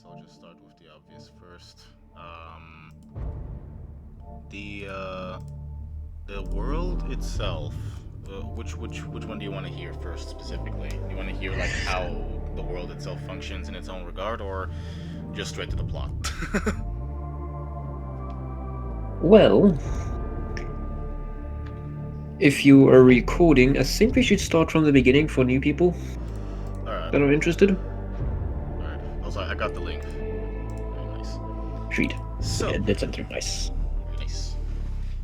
guess I'll just start with the obvious first. The world itself. Which one do you want to hear first specifically? Do you want to hear like how the world itself functions in its own regard, or just straight to the plot? Well, if you are recording, I think we should start from the beginning for new people Alright. that are interested. Alright. Also, I got the link. Very nice. Sweet. So, Yeah, that's something nice. Nice.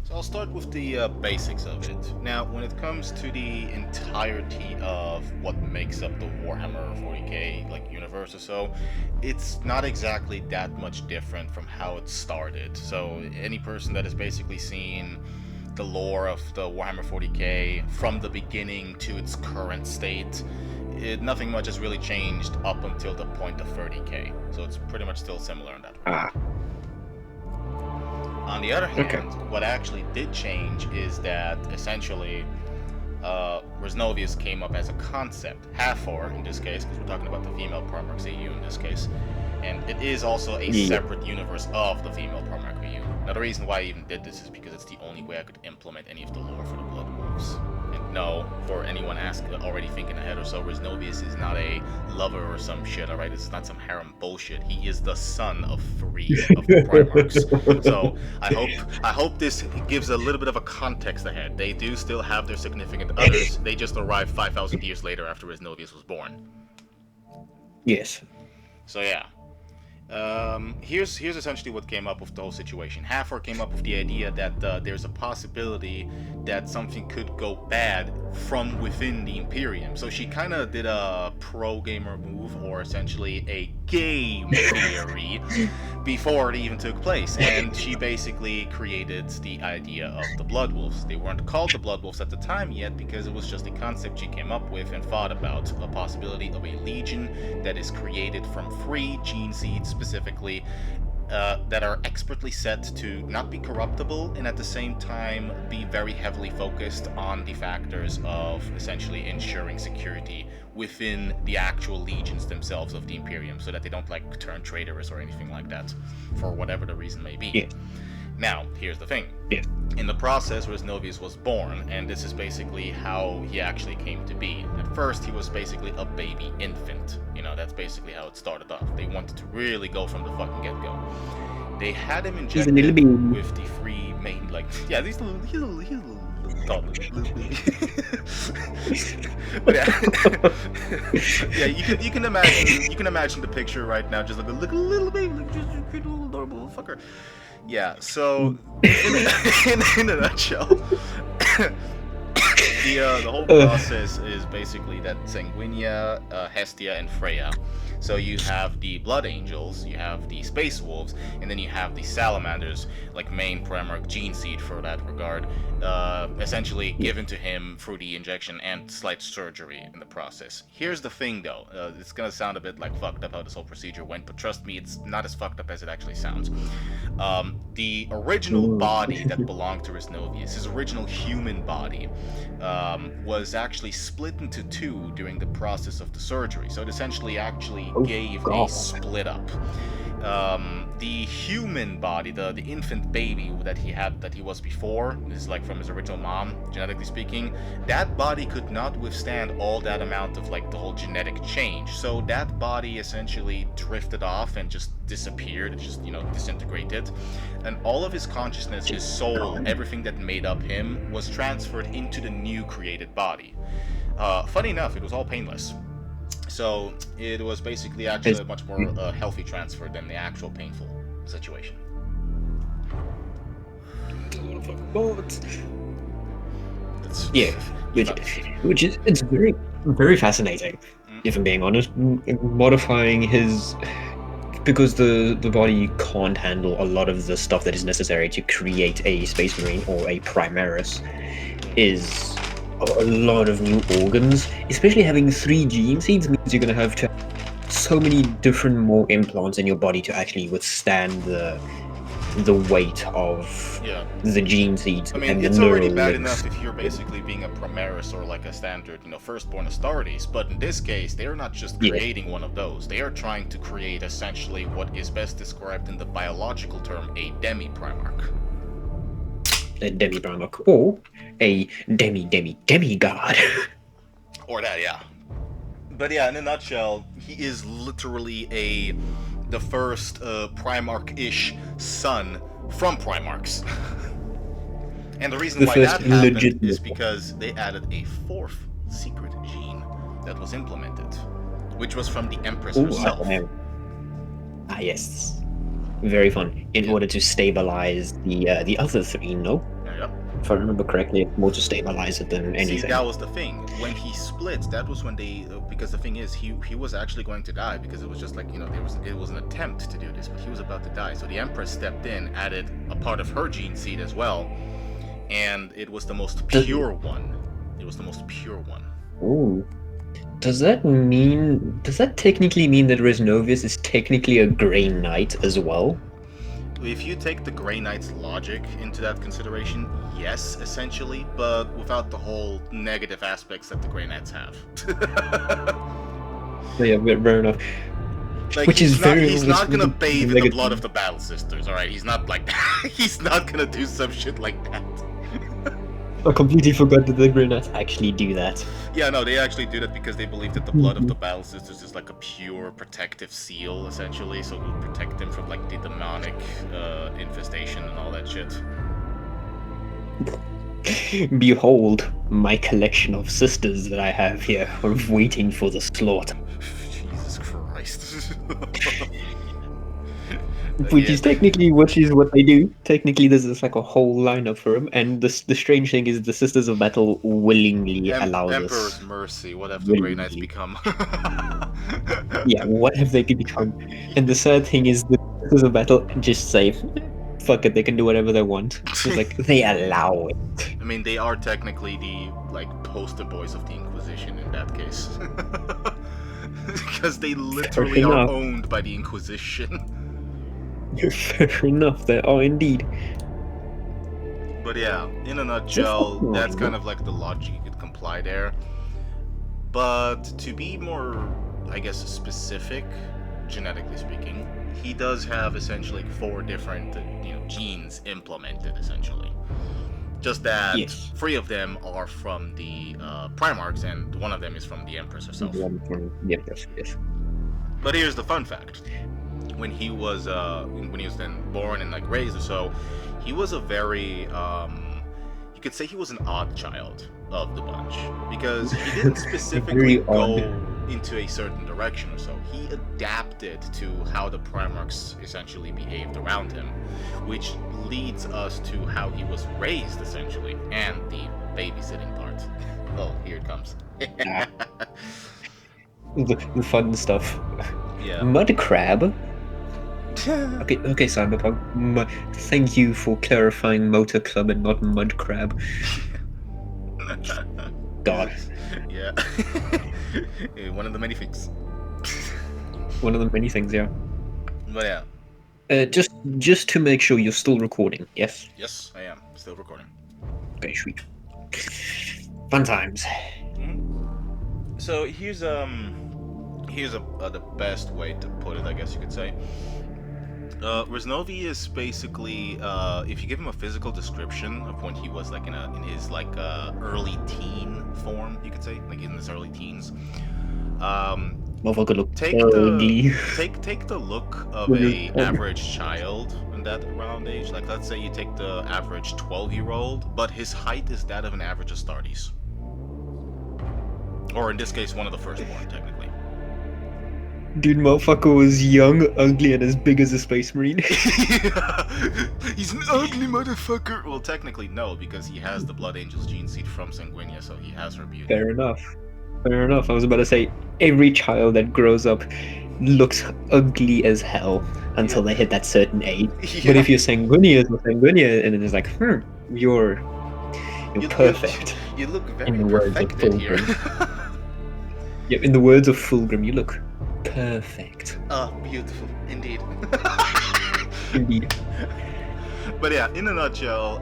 So I'll start with the basics of it. Now, when it comes to the entirety of what makes up the Warhammer 40K like universe or so, it's not exactly that much different from how it started. So any person that has basically seen the lore of the Warhammer 40K from the beginning to its current state, nothing much has really changed up until the point of 30K. So it's pretty much still similar in that way. Ah. On the other hand, Okay. what actually did change is that essentially Reznovius came up as a concept, Hathor in this case, because we're talking about the female Primarch's EU in this case, and it is also a separate universe of the female Primarch EU. Now the reason why I even did this is because it's the only way I could implement any of the lore for the Blood Wolves. And no, for anyone already thinking ahead or so, Reznovius is not a lover or some shit, alright? It's not some harem bullshit. He is the son of 3 of the Primarchs. So I hope this gives a little bit of a context ahead. They do still have their significant others. They just arrived 5,000 years later after Reznovius was born. Yes. So yeah. Here's essentially what came up with the whole situation. Hathor came up with the idea that there's a possibility that something could go bad from within the Imperium. So she kind of did a pro-gamer move, or essentially a game theory, before it even took place. And she basically created the idea of the Blood Wolves. They weren't called the Blood Wolves at the time yet, because it was just a concept she came up with and thought about. A possibility of a legion that is created from 3 gene seeds specifically, that are expertly set to not be corruptible and at the same time be very heavily focused on the factors of essentially ensuring security within the actual legions themselves of the Imperium, so that they don't like turn traitorous or anything like that, for whatever the reason may be. Yes. Now, here's the thing. Yes. In the process, Reznovius was born, and this is basically how he actually came to be. At first, he was basically a baby infant. You know, that's basically how it started off. They wanted to really go from the fucking get-go. They had him injected with the 3 main, like, yeah, he's a little toddler. But yeah, you can imagine the picture right now, just like a little baby, like just a cute little adorable fucker. Yeah, so in a nutshell, the whole process is basically that Sanguinia, Hestia, and Freya. So you have the Blood Angels, you have the Space Wolves, and then you have the Salamanders, like main Primarch gene seed for that regard, essentially given to him through the injection and slight surgery in the process. Here's the thing though, it's gonna sound a bit like fucked up how this whole procedure went, but trust me, it's not as fucked up as it actually sounds. The original body that belonged to Reznovius, his original human body, was actually split into 2 during the process of the surgery. So it essentially actually gave a split up. The human body, the infant baby that he was before, this is like from his original mom, genetically speaking, that body could not withstand all that amount of like the whole genetic change. So that body essentially drifted off and just disappeared. It just, disintegrated. And all of his consciousness, his soul, everything that made up him was transferred into the new created body. Funny enough, it was all painless. So it was basically actually a much more healthy transfer than the actual painful situation. Yeah, which is it's very very fascinating. If I'm being honest, modifying his, because the body can't handle a lot of the stuff that is necessary to create a Space Marine or a Primaris, is a lot of new organs. Especially having 3 gene seeds means you're going to have to have so many different more implants in your body to actually withstand the the weight of the gene seeds I mean, and the it's already neural bad links. enough if you're basically being a Primaris or like a standard, firstborn Astartes, but in this case, they're not just creating one of those. They are trying to create essentially what is best described in the biological term, a demi-Primarch. A demi-Primarch, or a demigod. Or that, yeah. But yeah, in a nutshell, he is literally the first Primarch-ish son from Primarchs. And the reason why that happened is because they added a fourth secret gene that was implemented, which was from the Empress herself. Ah, yes. Very fun. In order to stabilize the other three, no? Yep. If I remember correctly, it's more to stabilize it than anything. See, that was the thing. When he split, that was when they... because the thing is, he was actually going to die, because it was just like, it was an attempt to do this, but he was about to die. So the Empress stepped in, added a part of her gene seed as well, and it was the most pure one. It was the most pure one. Ooh. Does that technically mean that Reznovius is technically a Grey Knight as well? If you take the Grey Knight's logic into that consideration, yes, essentially, but without the whole negative aspects that the Grey Knights have. Yeah, fair enough. Like, which he's not gonna bathe in the blood of the Battle Sisters, alright? He's not like that. He's not gonna do some shit like that. I completely forgot that the Grey Knights actually do that. Yeah, no, they actually do that because they believe that the blood of the Battle Sisters is like a pure protective seal, essentially, so it will protect them from like the demonic infestation and all that shit. Behold my collection of sisters that I have here, waiting for the slaughter. Jesus Christ. Which is technically what they do. Technically, there's like a whole lineup for them, and the strange thing is the Sisters of Battle willingly allow this. Emperor's mercy. What have the Grey Knights become? Yeah, what have they become? And the sad thing is the Sisters of Battle just say, fuck it, they can do whatever they want. It's like they allow it. I mean, they are technically the poster boys of the Inquisition in that case, because they literally are owned by the Inquisition. Fair enough, they are indeed. But yeah, in a nutshell, that's kind of like the logic you could comply there. But to be more, I guess, specific, genetically speaking, he does have essentially 4 different, genes implemented, essentially. Just that 3 of them are from the Primarchs, and 1 of them is from the Empress herself. Yes. But here's the fun fact. When he was then born and raised or so, he was a very you could say he was an odd child of the bunch, because he didn't specifically go into a certain direction or so. He adapted to how the Primarchs essentially behaved around him, which leads us to how he was raised essentially, and the babysitting part. Oh, here it comes. The fun stuff. Yeah. Mud crab. Okay, Cyberpunk. Thank you for clarifying Motor Club and not Mud Crab. God. Yeah. One of the many things. One of the many things, yeah. But yeah. Just to make sure you're still recording, yes? Yes, I am. Still recording. Okay, sweet. Fun times. Mm-hmm. So here's the best way to put it, I guess you could say. Reznovius basically, if you give him a physical description of when he was in his early teen form, you could say, in his early teens. Take the look of a average child in that around age. Let's say you take the average 12-year-old, but his height is that of an average Astartes, or in this case, one of the firstborn, technically. Dude, motherfucker was young, ugly, and as big as a space marine. He's an ugly motherfucker. Well, technically no, because he has the Blood Angel's gene seed from Sanguinia, so he has her beauty. Fair enough. I was about to say, every child that grows up looks ugly as hell until they hit that certain age. Yeah. But if you're Sanguinia, and it's like, you're perfect. You look very perfected here. Yeah, in the words of Fulgrim, you look perfect. Oh, beautiful, indeed. Indeed. But yeah, in a nutshell,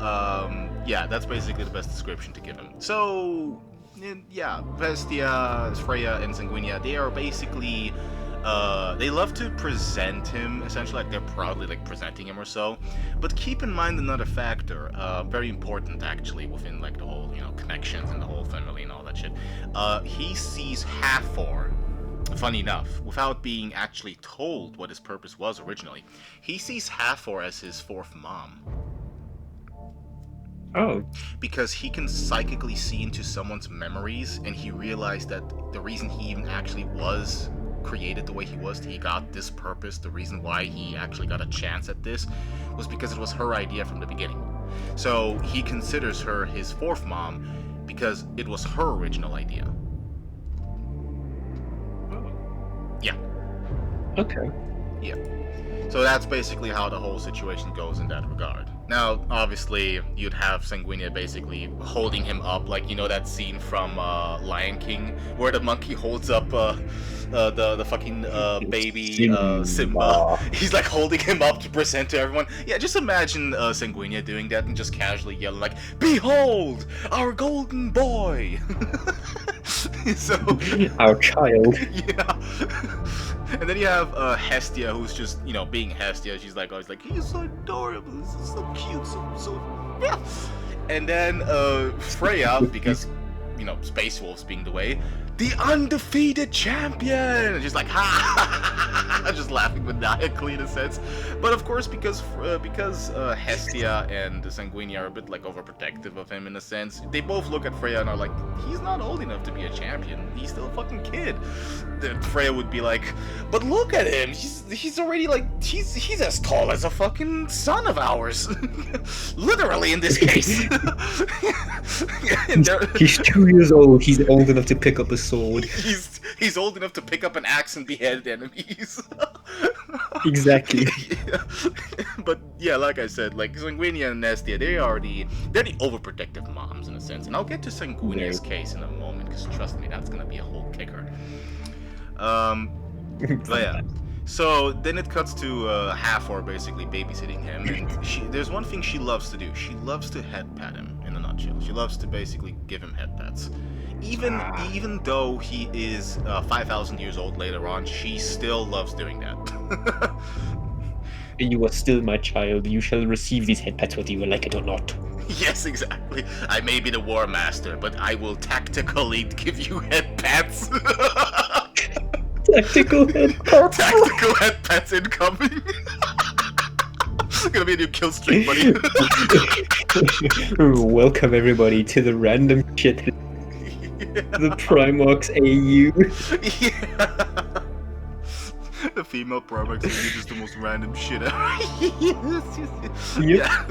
yeah, that's basically the best description to give him. So, yeah, Vestia, Freya, and Sanguinia, they are basically, they love to present him, essentially, like they're proudly like presenting him or so. But keep in mind another factor, very important actually, within like the whole, connections and the whole family and all that shit. He sees Hathor, funny enough, without being actually told what his purpose was originally. He sees Hathor as his fourth mom. Oh. Because he can psychically see into someone's memories, and he realized that the reason he even actually was created the way he was, he got this purpose, the reason why he actually got a chance at this, was because it was her idea from the beginning. So he considers her his fourth mom because it was her original idea. Yeah. Okay. Yeah. So that's basically how the whole situation goes in that regard. Now, obviously, you'd have Sanguinia basically holding him up, like, that scene from Lion King, where the monkey holds up the fucking baby Simba. He's like holding him up to present to everyone. Yeah, just imagine Sanguinia doing that and just casually yelling like, "Behold, our golden boy!" So, our child. Yeah. And then you have Hestia, who's just, being Hestia. She's like, always like, he's so adorable, this is so cute, so yeah. And then Freya, because, Space Wolves being the way, the undefeated champion! And she's like, ha! Just laughing maniacally in a sense. But of course, because Hestia and Sanguinia are a bit like overprotective of him in a sense, they both look at Freya and are like, he's not old enough to be a champion. He's still a fucking kid. Then Freya would be like, but look at him. He's already like he's as tall as a fucking son of ours. Literally in this case. He's 2 years old. He's old enough to pick up a sword. He's old enough to pick up an axe and behead enemies. Exactly. Yeah. But yeah, like I said, like Sanguinia and Nestia, they're the overprotective moms in a sense. And I'll get to Sanguinia's case in a moment, because trust me, that's gonna be a whole kicker. But yeah. So then it cuts to Hathor basically babysitting him, and there's one thing she loves to do. She loves to head pat him, in a nutshell. She loves to basically give him head pats. Even though he is 5,000 years old later on, she still loves doing that. You are still my child. You shall receive these head pats whether you like it or not. Yes, exactly. I may be the War Master, but I will tactically give you head pats. Tactical head pats. Tactical head pats incoming. Gonna be a new kill streak, buddy. Welcome everybody to the random shit. Yeah. The Primarch's AU. Yeah. The female Primarch's AU is just the most random shit ever. Yeah.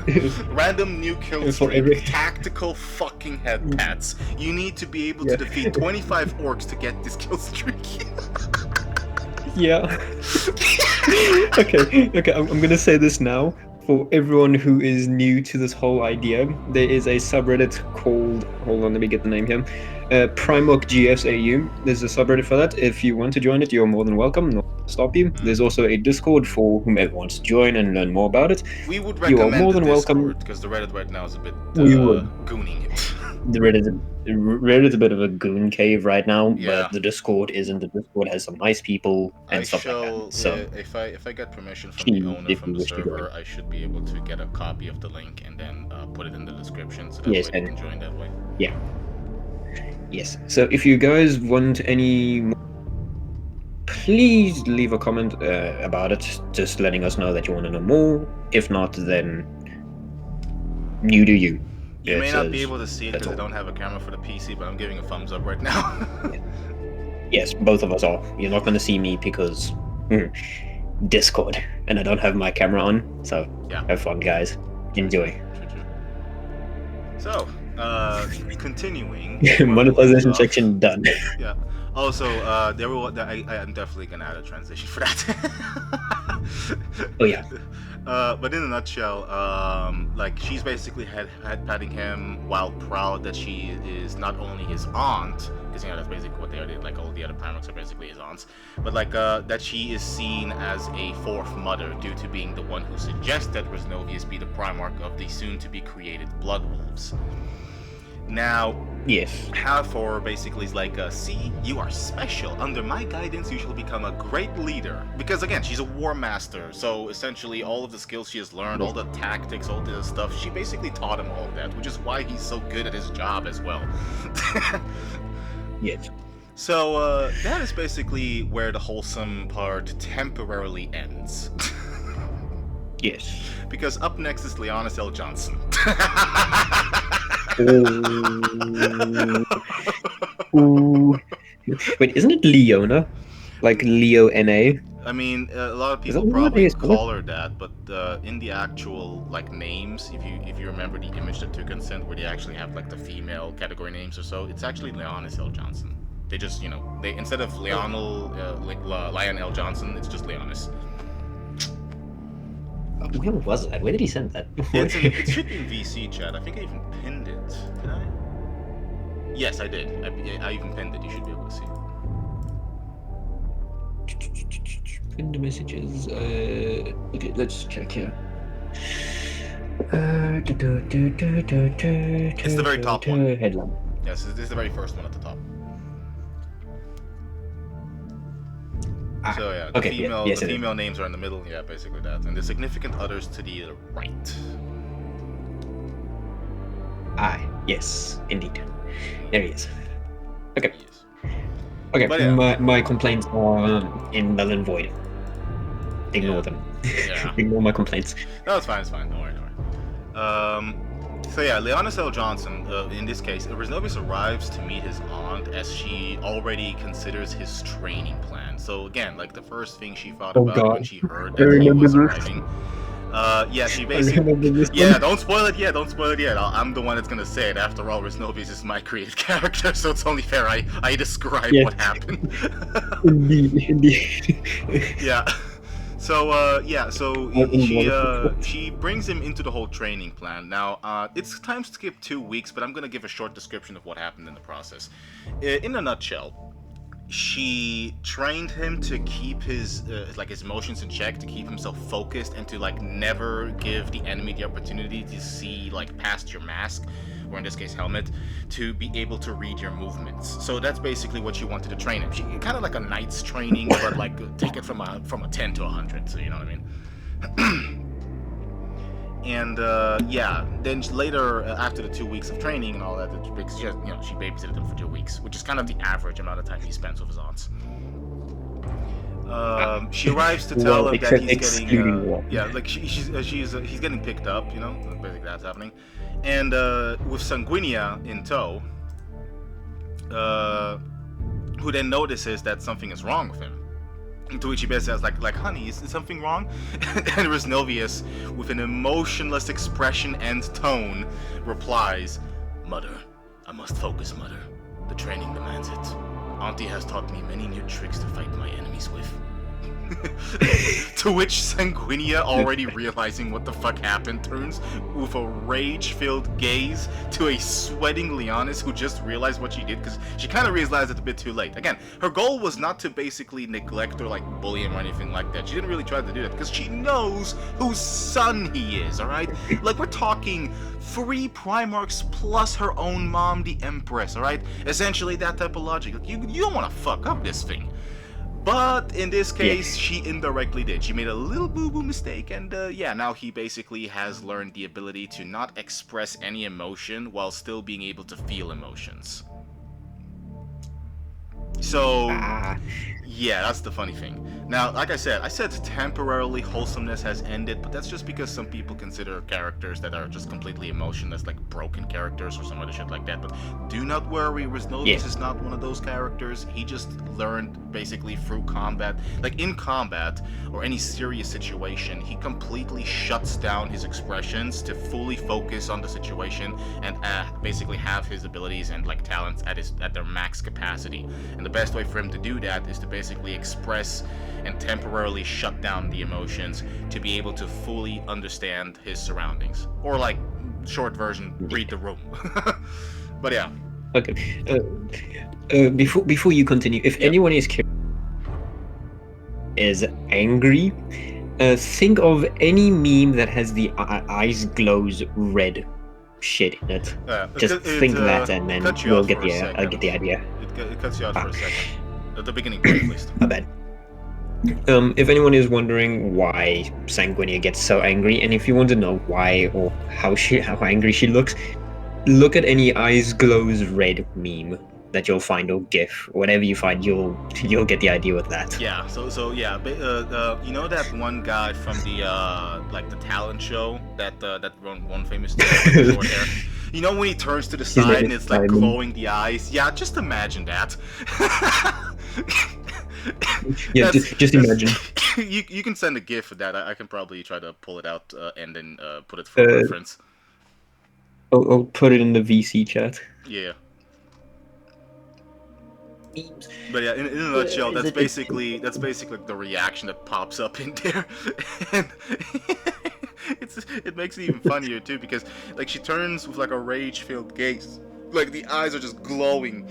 Random new kill streak. Tactical fucking head pats. You need to be able to defeat 25 orcs to get this kill streak. Yeah. Okay, I'm gonna say this now. For everyone who is new to this whole idea, there is a subreddit called, hold on, let me get the name here, Primarch GSAU. There's a subreddit for that. If you want to join it, you're more than welcome. Not to stop you. There's also a Discord for whomever wants to join and learn more about it. We would recommend you are more than welcome, because the Reddit right now is a bit gooning it. The Reddit's a bit of a goon cave right now, yeah. But the Discord isn't. The Discord has some nice people and stuff like that. So if I get permission from the owner from the server, I should be able to get a copy of the link and then put it in the description so that way you can join that way. Yeah. Yes. So if you guys want any more, please leave a comment about it, just letting us know that you want to know more. If not, then you do you. You may not be able to see it because I don't have a camera for the PC, but I'm giving a thumbs up right now. Yes, both of us are. You're not going to see me because Discord, and I don't have my camera on. So have fun, guys. Enjoy. True. So, continuing. Monetization section done. Yeah. Also, I'm definitely gonna add a transition for that. Oh yeah. But in a nutshell, like she's basically head patting him while proud that she is not only his aunt, because that's basically what they are. Like all the other Primarchs are basically his aunts, but like that she is seen as a fourth mother due to being the one who suggested Reznovius be the Primarch of the soon-to-be created Blood Wolves. Now, Yes. Hathor basically is like, see, you are special. Under my guidance, you shall become a great leader. Because again, she's a war master, so essentially all of the skills she has learned, all the tactics, all this stuff, she basically taught him all of that, which is why he's so good at his job as well. Yes. So that is basically where the wholesome part temporarily ends. Yes. Because up next is Leonis L. Johnson. Ooh. Wait, isn't it Leona? Like Leo NA? I mean, a lot of Is that people what probably it is? call her that, but in the actual like names, if you remember the image that took consent, where they actually have like the female category names or so, it's actually Leonis L. Johnson. They just they instead of Lionel L. Johnson, it's just Leonis. Where was that? Where did he send that? It should be in VC chat. I think I even pinned it. Did I? Yes, I did. I even pinned it. You should be able to see it. Pinned messages. Okay, let's check here. It's the very top one. Headline. Yes, this is the very first one at the top. So yeah, the female names are in the middle. Yeah, basically that, and the significant others to the right. Yes, indeed. There he is. Okay. Yes. Okay. But, yeah. My complaints are in null and void. Ignore them. Yeah. Ignore my complaints. No, it's fine. It's fine. Don't worry. So yeah, Leonis L. Johnson, in this case, Reznovius arrives to meet his aunt as she already considers his training plan. So again, like the first thing she thought about when she heard that he was arriving. She basically... Yeah, don't spoil it yet, I'm the one that's gonna say it. After all, Reznovius is my created character, so it's only fair I describe what happened. Indeed. Yeah. So she brings him into the whole training plan. Now, it's time to skip 2 weeks, but I'm gonna give a short description of what happened in the process. In a nutshell, she trained him to keep his emotions in check, to keep himself focused, and to never give the enemy the opportunity to see past your mask, or in this case helmet, to be able to read your movements. So that's basically what she wanted to train him. She kind of like a knight's training, but take it from a 10 to 100. So you know what I mean. And then later, after the 2 weeks of training and all that, she babysitted him for 2 weeks, which is kind of the average amount of time he spends with his aunts. She arrives to tell him that he's getting, he's getting picked up. Basically that's happening, and with Sanguinia in tow, who then notices that something is wrong with him. To which he basically says, like, honey, is something wrong? And Reznovius, with an emotionless expression and tone, replies, Mother, I must focus, Mother. The training demands it. Auntie has taught me many new tricks to fight my enemies with. To which Sanguinia, already realizing what the fuck happened, turns with a rage-filled gaze to a sweating Leonis, who just realized what she did, because she kind of realized it a bit too late. Again, her goal was not to basically neglect or bully him or anything like that. She didn't really try to do that, because she knows whose son he is, alright? We're talking 3 Primarchs plus her own mom, the Empress, alright? Essentially that type of logic. You don't want to fuck up this thing. But in this case, she indirectly did. She made a little boo-boo mistake, and now he basically has learned the ability to not express any emotion while still being able to feel emotions. So, yeah, that's the funny thing. Now, like I said temporarily wholesomeness has ended, but that's just because some people consider characters that are just completely emotionless, broken characters or some other shit like that. But do not worry, Reznovius is not one of those characters. He just learned basically through combat. In combat, or any serious situation, he completely shuts down his expressions to fully focus on the situation and basically have his abilities and talents at their max capacity. And the best way for him to do that is to basically express and temporarily shut down the emotions to be able to fully understand his surroundings. Or, like, short version, read the room. But yeah. Okay. Before you continue, if anyone is angry, think of any meme that has the eyes glows red shit in it. Just think that, and then you'll get the idea. It cuts you out for a second. At the beginning part, at least. I bet. If anyone is wondering why Sanguinia gets so angry, and if you want to know why or how angry she looks, look at any eyes glows red meme that you'll find, or GIF, whatever you find, you'll get the idea with that. Yeah. So yeah. You know that one guy from the like the talent show that one famous dude with short hair. You know when he turns to the side and it's like glowing the eyes. Yeah. Just imagine that. Yeah, just imagine. You can send a GIF of that. I can probably try to pull it out and then put it for reference. I'll put it in the VC chat. Yeah. But yeah, in a nutshell, that's basically the reaction that pops up in there, and it makes it even funnier too, because like she turns with like a rage-filled gaze, like the eyes are just glowing,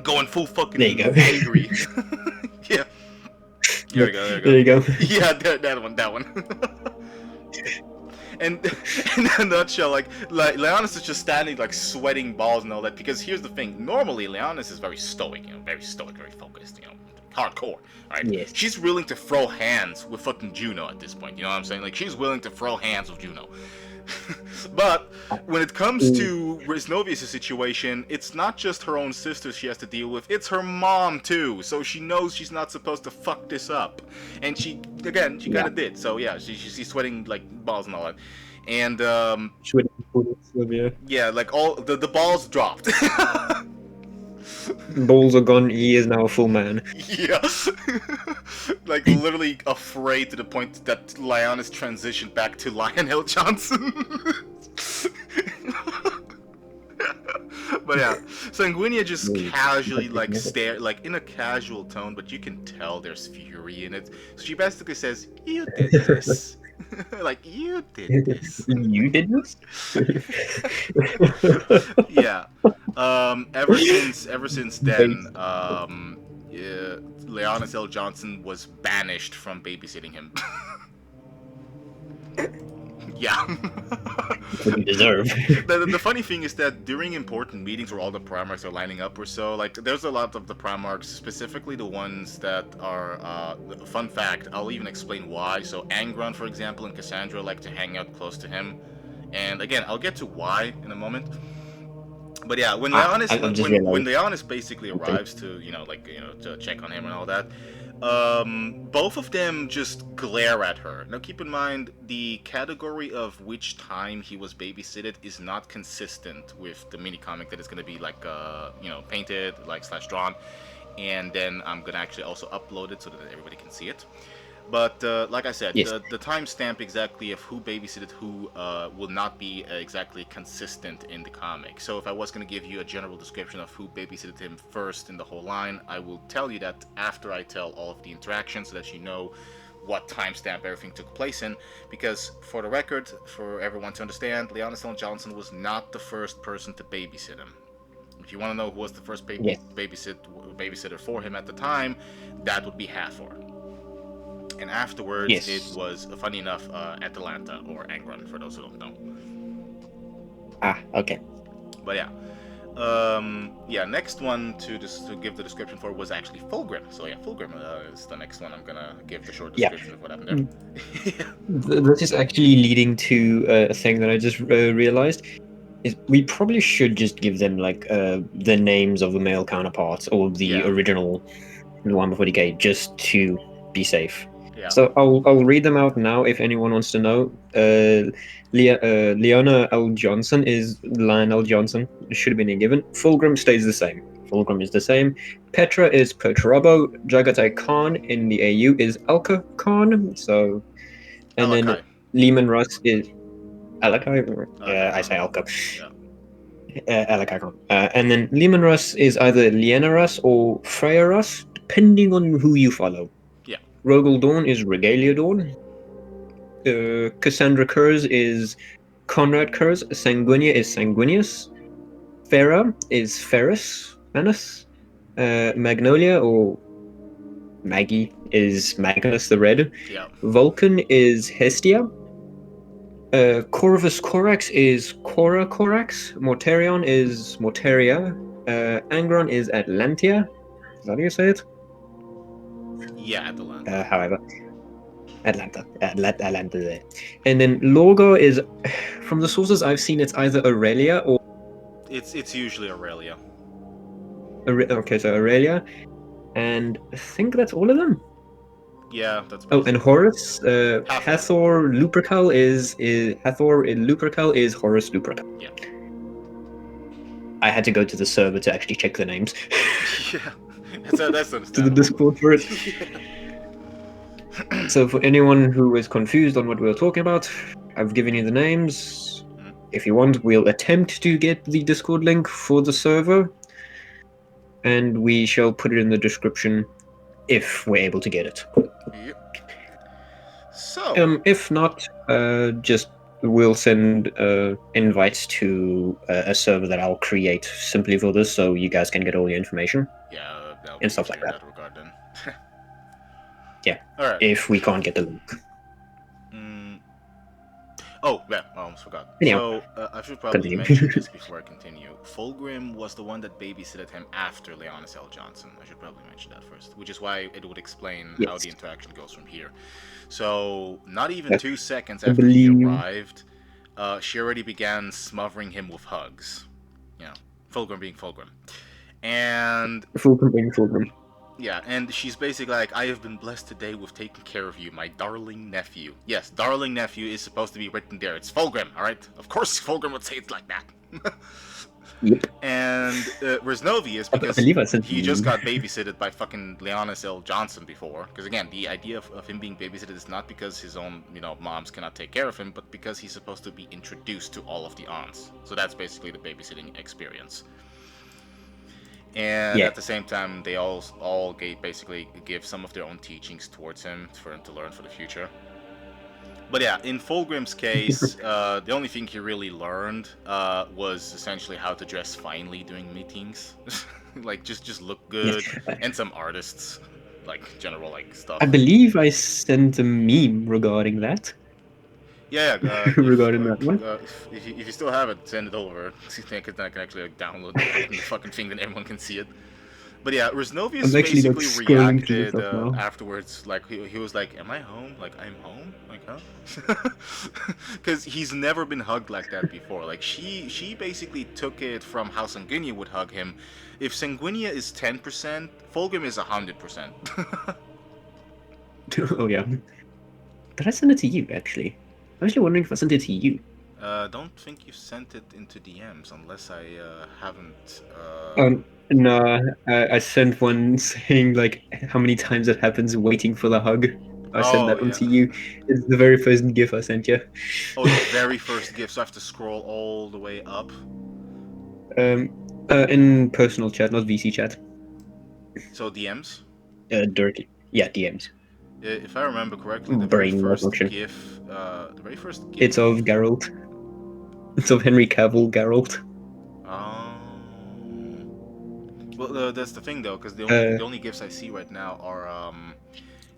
going full fucking angry. Yeah. There you go. Yeah, that one. And in a nutshell, like Leonis is just standing, like sweating balls and all that. Because here's the thing: normally Leonis is very stoic, very focused, hardcore. Right? Yes. She's willing to throw hands with fucking Juno at this point. You know what I'm saying? Like she's willing to throw hands with Juno. But when it comes to Reznovius' situation, it's not just her own sister she has to deal with, it's her mom too. So she knows she's not supposed to fuck this up. And she kind of did. So yeah, she's sweating like balls and all that. And yeah, like all the balls dropped. Balls are gone. He is now a full man. Yeah. Like literally afraid to the point that Leonis transitioned back to Lionel Johnson. But yeah, Sanguinia just casually like stare, like in a casual tone, but you can tell there's fury in it. So she basically says, "You did this." Like, you did this. You did this? Yeah. Ever since then, Leonis L. Johnson was banished from babysitting him. Yeah. What you deserve. The funny thing is that during important meetings where all the Primarchs are lining up or so, like, there's a lot of the Primarchs, specifically the ones that are, fun fact, I'll even explain why. So Angron, for example, and Cassandra like to hang out close to him. And again, I'll get to why in a moment. But yeah, when Leonis basically arrives to, to check on him and all that, both of them just glare at her. Now keep in mind, the category of which time he was babysitted is not consistent with the mini comic that is going to be like, painted, like / drawn. And then I'm going to actually also upload it so that everybody can see it. But like I said, yes, the timestamp exactly of who babysitted who will not be exactly consistent in the comic. So if I was going to give you a general description of who babysitted him first in the whole line, I will tell you that after I tell all of the interactions, so that you know what timestamp everything took place in. Because for the record, for everyone to understand, Leonis L. Johnson was not the first person to babysit him. If you want to know who was the first babysitter for him at the time, that would be Hathor. And afterwards, it was, funny enough, Atalanta, or Angron, for those who don't know. Ah, okay. But yeah. Next one to give the description for was actually Fulgrim. So yeah, Fulgrim is the next one I'm gonna give the short description of what happened there. This is actually leading to a thing that I just realized. Is we probably should just give them like the names of the male counterparts or the original Warhammer 40K, just to be safe. Yeah. So I'll read them out now if anyone wants to know. Leona L. Johnson is Lionel Johnson. It should have been given. Fulgrim stays the same. Fulgrim is the same. Petra is Perturabo. Jagatai Khan in the AU is Alka Khan. So, and Alakai. then Lehman Russ is Alakai. I say Alka. Yeah. Alakai Khan. And then Lehman Russ is either Liena Russ or Freya Russ, depending on who you follow. Yeah. Rogel Dawn is Regalia Dawn. Cassandra Kurz is Conrad Kurz. Sanguinia is Sanguinius. Farah is Ferris. Manus. Magnolia or Maggie is Magnus the Red. Yeah. Vulcan is Hestia. Corvus Corax is Cora Corax. Mortarion is Mortaria. Angron is Atlantia. Is that how you say it? Yeah, Atlanta. However, Atlanta. And then Lorgar is, from the sources I've seen, it's either Aurelia or... It's usually Aurelia. Okay, so Aurelia. And I think that's all of them. Yeah, that's. Oh, and Horus, Hathor Lupercal is Hathor Lupercal is Horus Lupercal. Yeah. I had to go to the server to actually check the names. Yeah, that's understandable. To the Discord for it. Yeah. So for anyone who is confused on what we were talking about, I've given you the names. If you want, we'll attempt to get the Discord link for the server, and we shall put it in the description if we're able to get it. Yep. So, if not, just we'll send invites to a server that I'll create simply for this, so you guys can get all the information. Yeah, and stuff like that. Regard, then. Yeah. All right. If we can't get the link. Oh, yeah, I almost forgot. Anyhow, so, I should probably mention this before I continue. Fulgrim was the one that babysitted him after Leonis L. Johnson. I should probably mention that first, which is why it would explain how the interaction goes from here. So, not even 2 seconds after he arrived, she already began smothering him with hugs. You know, Fulgrim being Fulgrim. And... Fulgrim being Fulgrim. Yeah, and she's basically like, I have been blessed today with taking care of you, my darling nephew. Yes, darling nephew is supposed to be written there. It's Fulgrim, alright? Of course Fulgrim would say it like that. Yep. And Reznovius, because he just got babysitted by fucking Leonis L. Johnson before. Because again, the idea of him being babysitted is not because his own, moms cannot take care of him, but because he's supposed to be introduced to all of the aunts. So that's basically the babysitting experience. And at the same time, they all basically give some of their own teachings towards him for him to learn for the future. But yeah, in Fulgrim's case, the only thing he really learned was essentially how to dress finely during meetings. Like, just look good, and some artists, like, general, stuff. I believe I sent a meme regarding that. Yeah, regarding that one. If you still have it, send it over. I can actually download the fucking thing, then everyone can see it. But yeah, Reznovius basically reacted afterwards. Like he was like, "Am I home? Like I'm home? Like huh?" Because he's never been hugged like that before. Like she basically took it from how Sanguinia would hug him. If Sanguinia is 10%, Fulgrim is 100%. Oh yeah. Did I send it to you actually? I'm actually wondering if I sent it to you. Don't think you sent it into DMs unless I haven't. No, I sent one saying like how many times it happens waiting for the hug. I sent that one to you. It's the very first GIF I sent you. Oh, the very first GIF. So I have to scroll all the way up. In personal chat, not VC chat. So DMs. Dirty. Yeah, DMs. If I remember correctly, the very first GIF. It's of Geralt. It's of Henry Cavill Geralt. Well, that's the thing though, because the only GIFs I see right now are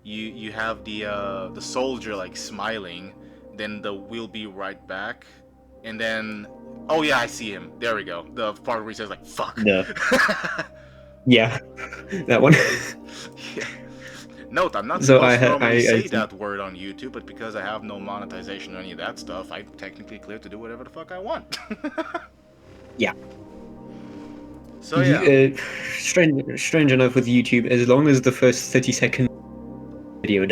you have the soldier like smiling, then the "we'll be right back," and then oh yeah, I see him. There we go. The part where he says like "fuck." Yeah, that one. Yeah. Note, I'm not supposed to normally say that word on YouTube, but because I have no monetization or any of that stuff, I'm technically clear to do whatever the fuck I want. Yeah. So yeah. Strange enough with YouTube, as long as the first 30-second video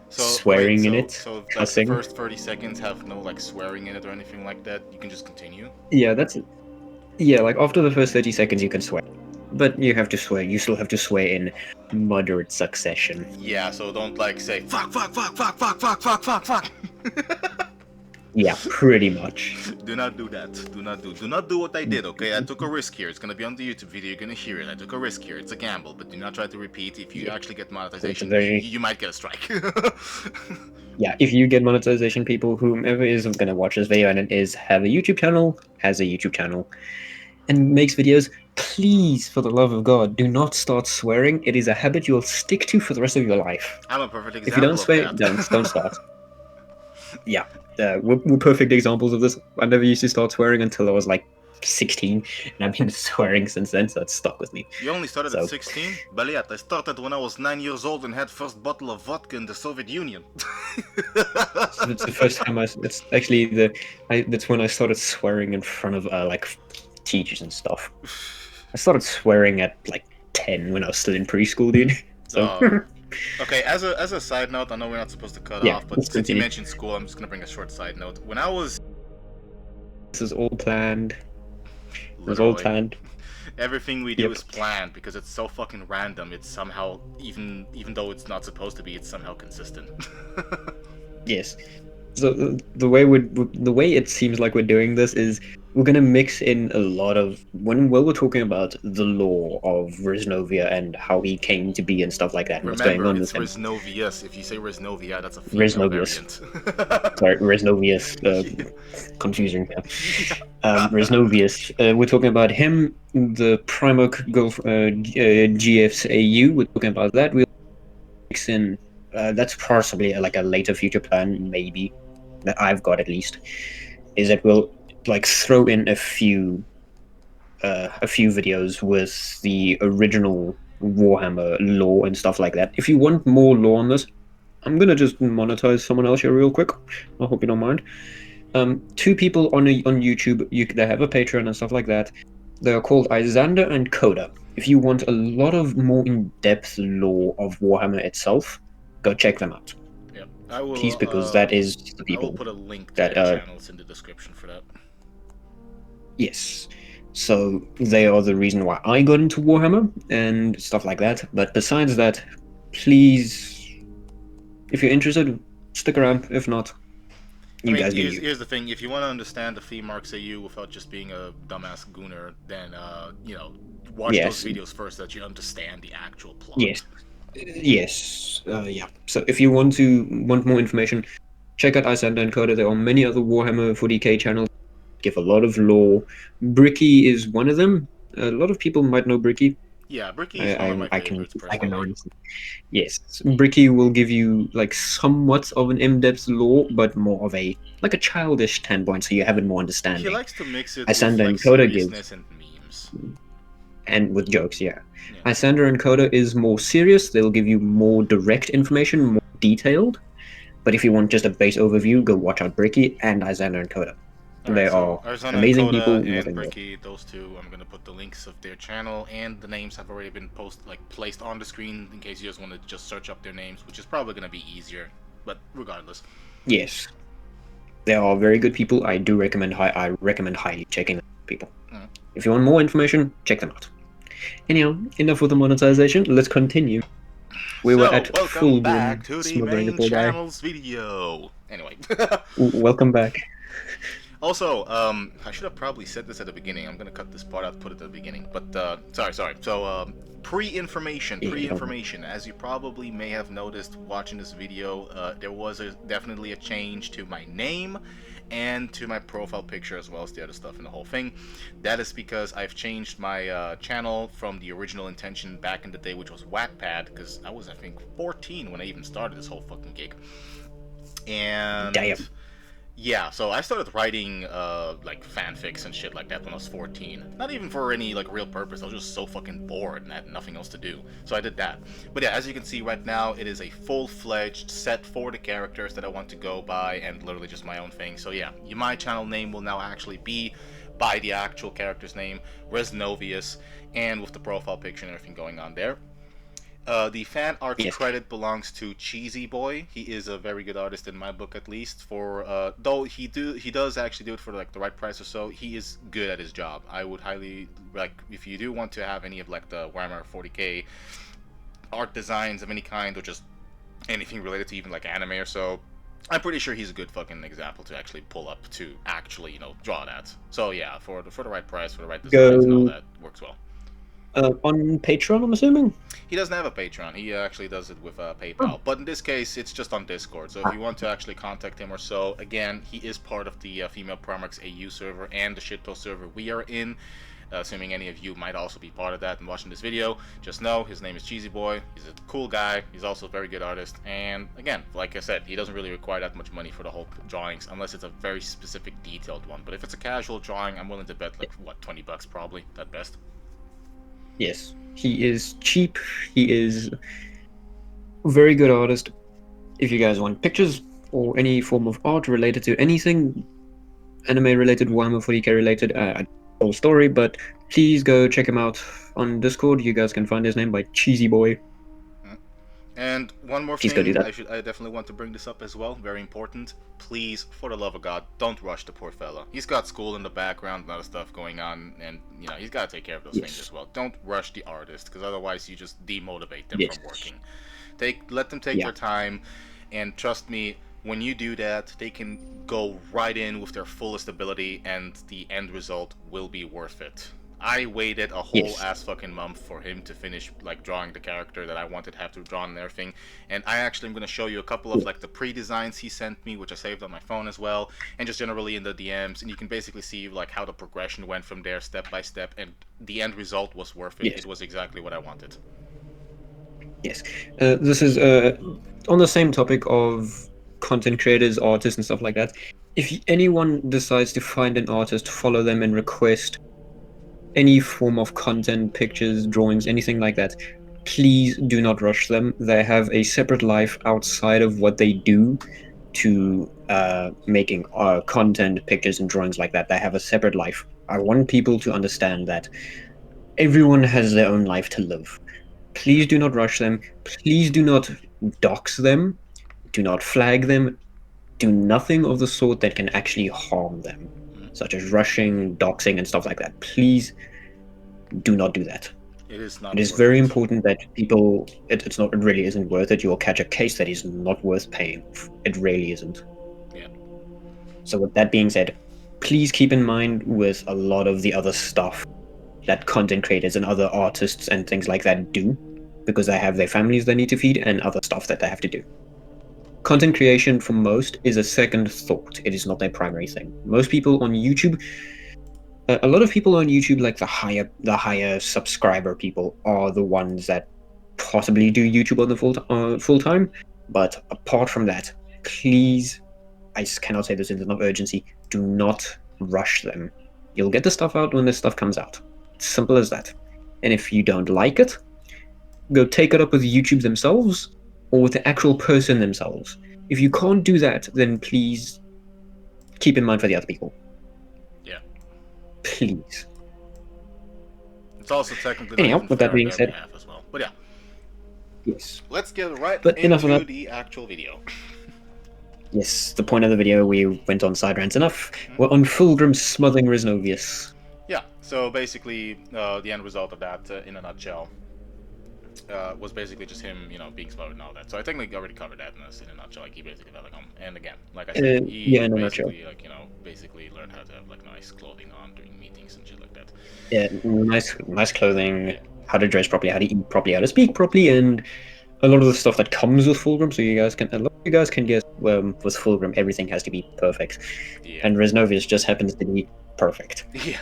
swearing in it, so the first 30 seconds have no like swearing in it or anything like that, you can just continue? Yeah, that's it. Yeah, like after the first 30 seconds you can swear. But you have to swear. You still have to swear in moderate succession. Yeah, so don't like say fuck, fuck, fuck, fuck, fuck, fuck, fuck, fuck, fuck. Yeah, pretty much. Do not do that. Do not do what I did, okay? I took a risk here. It's gonna be on the YouTube video, you're gonna hear it. I took a risk here. It's a gamble, but do not try to repeat. If you Yeah. actually get It's a monetization, very you might get a strike. yeah. If you get monetization, people, whomever is gonna watch this video and it is have a YouTube channel, has a YouTube channel, and makes videos, please, for the love of God, do not start swearing. It is a habit you'll stick to for the rest of your life. I'm a perfect If you don't example of swear, that. don't start. Yeah, we're perfect examples of this. I never used to start swearing until I was like 16, and I've been swearing since then, so it's stuck with me. You only started So, at 16? Baliat, I started when I was 9 years old and had first bottle of vodka in the Soviet Union. it's the first time it's actually that's when I started swearing in front of like teachers and stuff. I started swearing at like 10 when I was still in preschool, dude. So okay, as a side note, I know we're not supposed to cut yeah, off, but let's since you continue. mentioned school, I'm just gonna bring a short side note. When I was This is all planned. It was all planned. everything we do is planned because it's so fucking random. It's somehow even though it's not supposed to be, it's somehow consistent. Yes. So the way it seems like we're doing this is we're gonna mix in a lot of while we're talking about the lore of Reznovia and how he came to be and stuff like that and what's going Remember, on it's with him. Reznovius. If you say Reznovia, that's a female Reznovius. variant. Sorry, Reznovius. Confusing. Reznovius. We're talking about him, the Primarch GFAU. We're talking about that. We'll mix in. That's possibly like a later future plan, maybe that I've got at least, is that we'll like throw in a few videos with the original Warhammer lore and stuff like that. If you want more lore on this, I'm gonna just monetize someone else here real quick. I hope you don't mind. Two people on YouTube, they have a Patreon and stuff like that. They are called Isander and Coda. If you want a lot of more in-depth lore of Warhammer itself, go check them out. Yep, I will. Please, because that is the people I will put a link to that their channels in the description for that. Yes. So they are the reason why I got into Warhammer and stuff like that. But besides that, please, if you're interested, stick around. If not, here's the thing: if you want to understand the theme marks AU without just being a dumbass gooner, then watch those videos first so that you understand the actual plot. Yes. Yeah. So if you want more information, check out Isander and Coda. There are many other Warhammer 40K channels. Give a lot of lore. Bricky is one of them. A lot of people might know Bricky. Yeah, Bricky is one of my favorites personally. Yes, Bricky will give you like somewhat of an in-depth lore, but more of a childish standpoint, so you have it more understanding. He likes to mix it Isander with and Coda seriousness and memes. And with jokes, yeah. Isander and Coda is more serious. They'll give you more direct information, more detailed. But if you want just a base overview, go watch out Bricky and Isander and Coda. They are amazing people. And Bricky, those two, I'm gonna put the links of their channel and the names have already been placed on the screen in case you just want to just search up their names, which is probably gonna be easier. But regardless. Yes, they are very good people. I do recommend. I recommend highly checking them out, people. If you want more information, check them out. Anyhow, enough with the monetization. Let's continue. We were at full back to the main channel's video. Anyway. Welcome back. Also, I should have probably said this at the beginning. I'm gonna cut this part out, put it at the beginning. But sorry. So pre-information. As you probably may have noticed watching this video, there was definitely a change to my name and to my profile picture as well as the other stuff in the whole thing. That is because I've changed my channel from the original intention back in the day, which was Wattpad, because I was, I think, 14 when I even started this whole fucking gig. And damn. Yeah, so I started writing like fanfics and shit like that when I was 14. Not even for any like real purpose. I was just so fucking bored and had nothing else to do. So I did that. But yeah, as you can see right now, it is a full-fledged set for the characters that I want to go by and literally just my own thing. So yeah, my channel name will now actually be by the actual character's name, Reznovius, and with the profile picture and everything going on there. The fan art credit belongs to Cheesy Boy. He is a very good artist in my book, at least. For though he does actually do it for like the right price or so. He is good at his job. I would highly if you do want to have any of like the Warhammer 40K art designs of any kind, or just anything related to even like anime or so, I'm pretty sure he's a good fucking example to actually pull up to actually, draw that. So yeah, for the right price, for the right designs and all Go that, works well. on Patreon, I'm assuming. He doesn't have a Patreon. He actually does it with Oh. PayPal. But in this case, it's just on Discord. So if you want to actually contact him or so, again, he is part of the Female Primarchs AU server and the shitpost server we are in. Assuming any of you might also be part of that and watching this video, just know his name is Cheesy Boy. He's a cool guy. He's also a very good artist. And again, like I said, he doesn't really require that much money for the whole drawings unless it's a very specific detailed one. But if it's a casual drawing, I'm willing to bet like what, 20 bucks probably at best. Yes, he is cheap. He is a very good artist. If you guys want pictures or any form of art related to anything anime related, Warhammer 40K related, whole story, but please go check him out on Discord. You guys can find his name by Cheesy Boy. And one more Please go do thing, that. I definitely want to bring this up as well. Very important. Please, for the love of God, don't rush the poor fella. He's got school in the background, and other stuff going on, and he's got to take care of those things as well. Don't rush the artist, because otherwise you just demotivate them from working. Let them take their time, and trust me, when you do that, they can go right in with their fullest ability, and the end result will be worth it. I waited a whole ass fucking month for him to finish like drawing the character that I wanted to have to draw and everything. And I actually am going to show you a couple of like the pre-designs he sent me, which I saved on my phone as well, and just generally in the DMs. And you can basically see like how the progression went from there step by step, and the end result was worth it. It was exactly what I wanted. Yes, this is on the same topic of content creators, artists, and stuff like that. If anyone decides to find an artist, follow them and request any form of content, pictures, drawings, anything like that, please do not rush them. They have a separate life outside of what they do to making content, pictures, and drawings like that. They have a separate life. I want people to understand that everyone has their own life to live. Please do not rush them. Please do not dox them. Do not flag them. Do nothing of the sort that can actually harm them, such as rushing, doxing, and stuff like that. Please do not do that. It is not. It is very important that people. It really isn't worth it. You will catch a case that is not worth paying. It really isn't. Yeah. So with that being said, please keep in mind with a lot of the other stuff that content creators and other artists and things like that do, because they have their families they need to feed and other stuff that they have to do. Content creation for most is a second thought. It is not their primary thing. Most people on YouTube, a lot of people on YouTube, like the higher subscriber people, are the ones that possibly do YouTube on the full time. But apart from that, please, I cannot say this in enough urgency, do not rush them. You'll get the stuff out when the stuff comes out. Simple as that. And if you don't like it, go take it up with YouTube themselves or with the actual person themselves. If you can't do that, then please keep in mind for the other people. Yeah. Please. It's also technically anyhow, with that being said, as well. But yeah. Yes. Let's get right enough of into that. the actual video. Yes, the point of the video, we went on side rants enough. We're on Fulgrim smothering Reznovius. Yeah, so basically, the end result of that, in a nutshell, was basically just him, being smothered and all that. So I technically already covered that in a nutshell. Like, he basically felt like and again, like I said, he basically, basically learned how to have, like, nice clothing on during meetings and shit like that. Yeah, nice clothing, how to dress properly, how to eat properly, how to speak properly, and a lot of the stuff that comes with Fulgrim. So a lot of you guys can guess, with Fulgrim, everything has to be perfect. Yeah. And Reznovius just happens to be perfect. Yeah.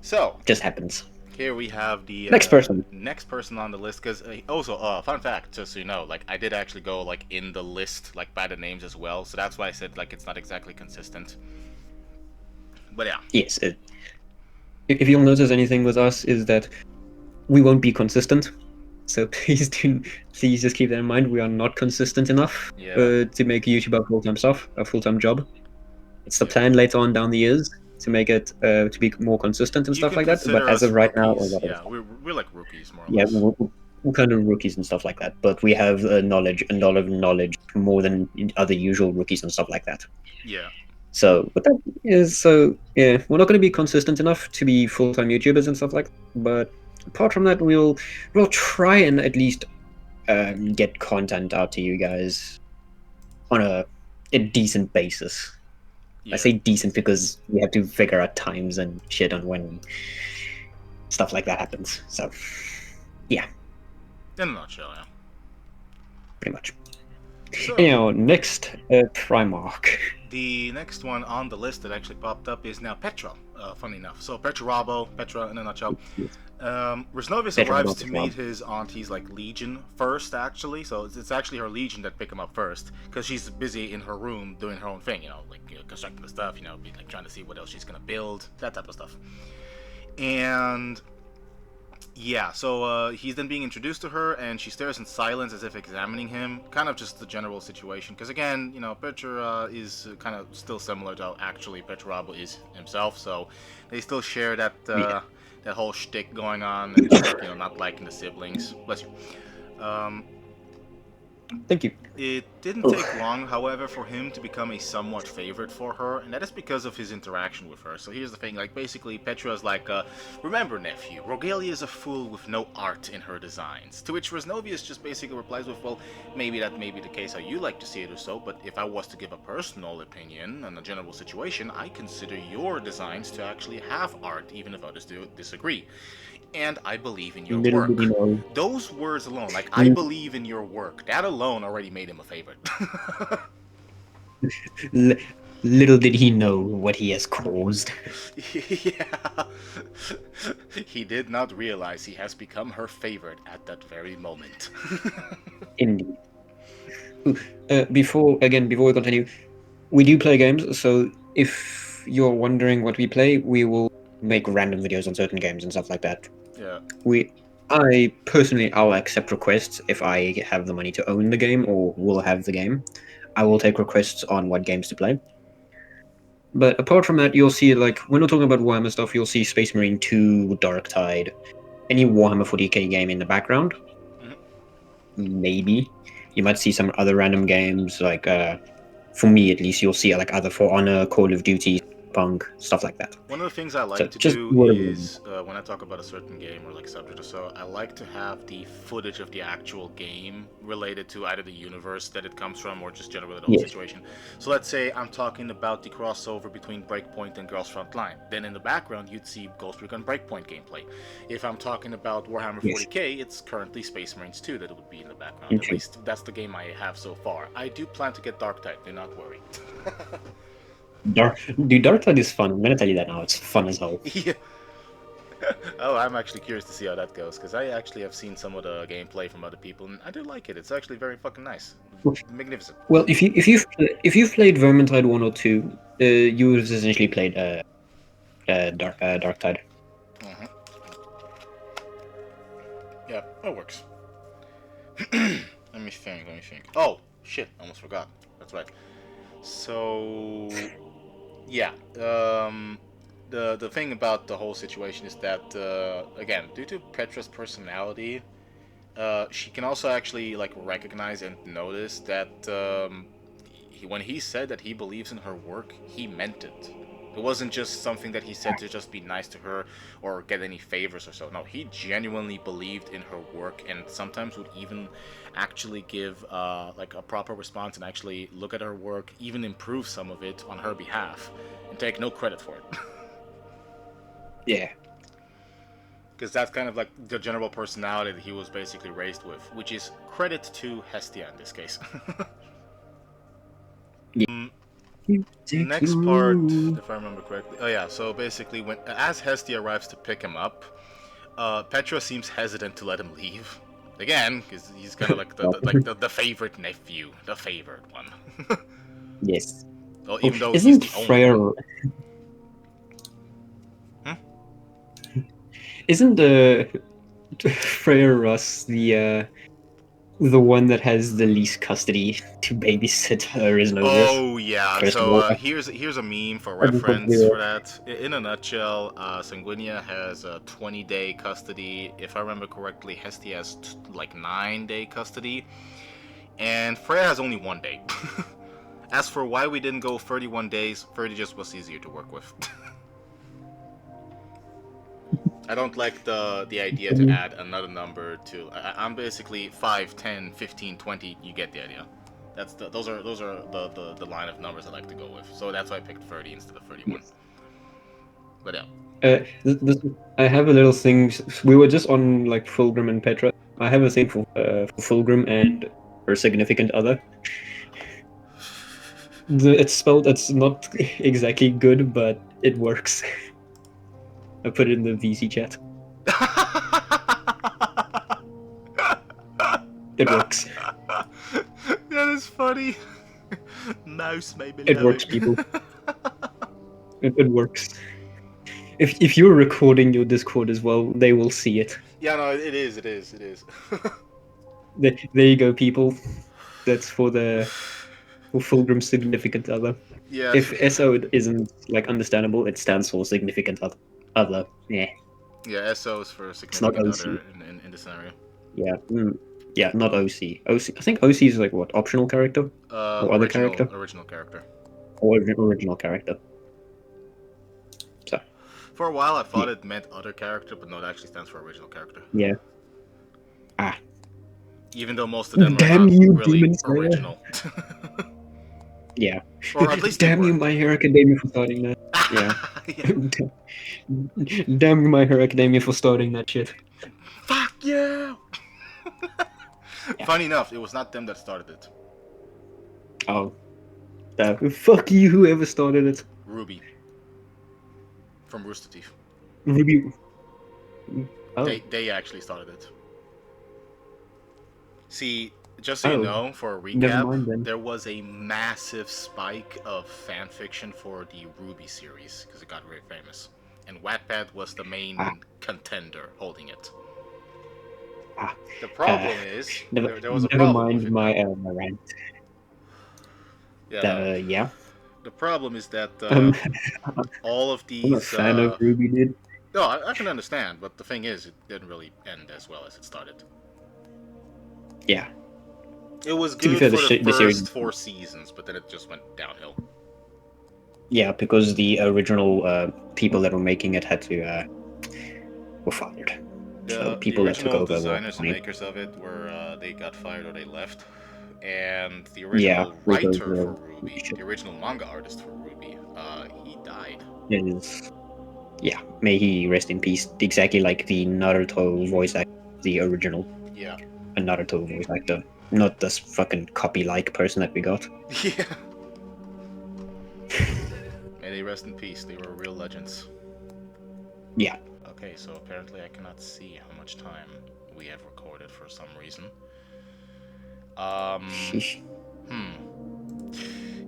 So. Just happens. Here we have the next person on the list, because also fun fact, just so you know, like I did actually go like in the list like by the names as well, so that's why I said like it's not exactly consistent. But yeah. Yes. If you'll notice anything with us is that we won't be consistent, so please just keep that in mind. We are not consistent enough to make YouTube a full-time job. It's the plan later on down the years to make it to be more consistent and stuff like that. But as of right now, we're like rookies more or less. Yeah, we're kind of rookies and stuff like that. But we have a lot of knowledge more than other usual rookies and stuff like that. Yeah. So, but that is yeah, we're not going to be consistent enough to be full-time YouTubers and stuff like that. But apart from that, we'll try and at least get content out to you guys on a decent basis. I Yeah. say decent because we have to figure out times and shit on when stuff like that happens. So, yeah, In a nutshell, yeah. pretty much. So, Anyhow, next, Primarch. the next one on the list that actually popped up is now Petra, funny enough. So, Petra Rabo, Petra in a nutshell. Reznovius Better arrives not to as meet well. his auntie's like legion first, actually. So it's actually her legion that pick him up first, because she's busy in her room doing her own thing, constructing the stuff, like trying to see what else she's gonna build, that type of stuff. And yeah, so he's then being introduced to her, and she stares in silence as if examining him. Kind of just the general situation, because again, Petra is kind of still similar to how actually Petrarabo is himself. So they still share that Yeah. that whole shtick going on, and like, not liking the siblings. Bless you. Thank you. It didn't Oh, take long, however, for him to become a somewhat favorite for her, and that is because of his interaction with her. So here's the thing, like, basically, Petra's like, remember, nephew, Rogalia is a fool with no art in her designs. To which Reznovius just basically replies with, well, maybe that may be the case how you like to see it or so, but if I was to give a personal opinion on a general situation, I consider your designs to actually have art, even if others do disagree. And I believe in your little did you work. know. Those words alone, like, I believe in your work, that alone already made him a favorite. L- little did he know what he has caused. Yeah. He did not realize he has become her favorite at that very moment. Indeed. Before we continue, we do play games. So if you're wondering what we play, we will make random videos on certain games and stuff like that. Yeah. I personally, I'll accept requests if I have the money to own the game or will have the game. I will take requests on what games to play. But apart from that, you'll see, like, when we're talking about Warhammer stuff, you'll see Space Marine 2, Dark Tide, any Warhammer 40K game in the background. Maybe. You might see some other random games, like, for me at least, you'll see, like, other For Honor, Call of Duty, Punk, stuff like that. One of the things I So like to just do whatever. is when I talk about a certain game or like subject or so, I like to have the footage of the actual game related to either the universe that it comes from or just generally the whole Yes. situation. So let's say I'm talking about the crossover between Breakpoint and Girls Front Line. Then in the background you'd see Ghost Recon Breakpoint gameplay. If I'm talking about Warhammer Yes. 40K, it's currently Space Marines 2 that would be in the background. At Interesting. least that's the game I have so far. I do plan to get Dark Tide, do not worry. Dark Tide is fun. I'm gonna tell you that now. It's fun as hell. Yeah. Oh, I'm actually curious to see how that goes, because I actually have seen some of the gameplay from other people, and I do like it. It's actually very fucking nice, magnificent. Well, if you've played Vermintide 1 or 2, you've essentially played Dark Tide. Hmm. Yeah, it works. Let me think. Oh shit, almost forgot. That's right. So yeah, the thing about the whole situation is that again, due to Petra's personality, she can also actually like recognize and notice that when he said that he believes in her work, he meant it. It wasn't just something that he said to just be nice to her or get any favors or so. No, he genuinely believed in her work, and sometimes would even actually give like a proper response and actually look at her work, even improve some of it on her behalf, and take no credit for it. Yeah. Because that's kind of like the general personality that he was basically raised with, which is credit to Hestia in this case. Next part, if I remember correctly. Oh yeah, so basically, as Hestia arrives to pick him up, Petra seems hesitant to let him leave. Again, because he's kind of like the favorite nephew, the favorite one. Yes. Well, Oh, even though he's isn't the only Freya? one. Isn't Freya Russ the one that has the least custody to babysit her Reznovius? Oh yeah. First of So all, here's a meme for I just want to be reference there. for that. In a nutshell, Sanguinia has a 20-day custody. If I remember correctly, Hestia has like 9-day custody, and Freya has only 1 day. As for why we didn't go 31 days, 30 just was easier to work with. I don't like the idea to add another number to. I'm basically 5, 10, 15, 20. You get the idea. Those are the line of numbers I like to go with. So that's why I picked 30 instead of 31. Yes. But yeah. I have a little thing. We were just on like Fulgrim and Petra. I have a thing for Fulgrim and her significant other. It's spelled. It's not exactly good, but it works. I put it in the VC chat. It works. That is funny. Mouse, my beloved. It works, people. It works. If you're recording your Discord as well, they will see it. Yeah, no, it is. There you go, people. That's for Fulgrim's significant other. Yeah. If SO isn't like understandable, it stands for significant other. Yeah. Yeah, SO is for not significant OC. other in this scenario. Yeah. Yeah, not OC. OC. I think OC is like what, optional character or other character Original character. or original character. So. For a while, I thought it meant other character, but no, it actually stands for original character. Yeah. Ah. Even though most of them Damn are not you, really Demon Slayer. original. Yeah. Or at least Damn you, My Hero Academia, for starting that. Yeah. Damn you, My Hero Academia, for starting that shit. Fuck you! Funny enough, it was not them that started it. Oh. Fuck you, whoever started it. Ruby. From Rooster Teeth. Ruby. Oh. They actually started it. See, just so you know, for a recap, there was a massive spike of fan fiction for the Ruby series because it got very famous, and Wattpad was the main contender holding it. The problem is there was a problem. Never mind my rant. Yeah. The problem is that all of these. I'm a fan of Ruby, dude. No, I can understand, but the thing is, it didn't really end as well as it started. Yeah. It was good for the first 4 seasons, but then it just went downhill. Yeah, because the original people that were making it were fired. So people that took over. The designers and makers of it were they got fired or they left, and the original writer for Ruby, the original manga artist for Ruby, he died. Yeah, may he rest in peace. Exactly like the Naruto voice actor, the original. Yeah. A Naruto voice actor. Not this fucking copy-like person that we got. Yeah. May they rest in peace. They were real legends. Yeah. Okay, so apparently I cannot see how much time we have recorded for some reason.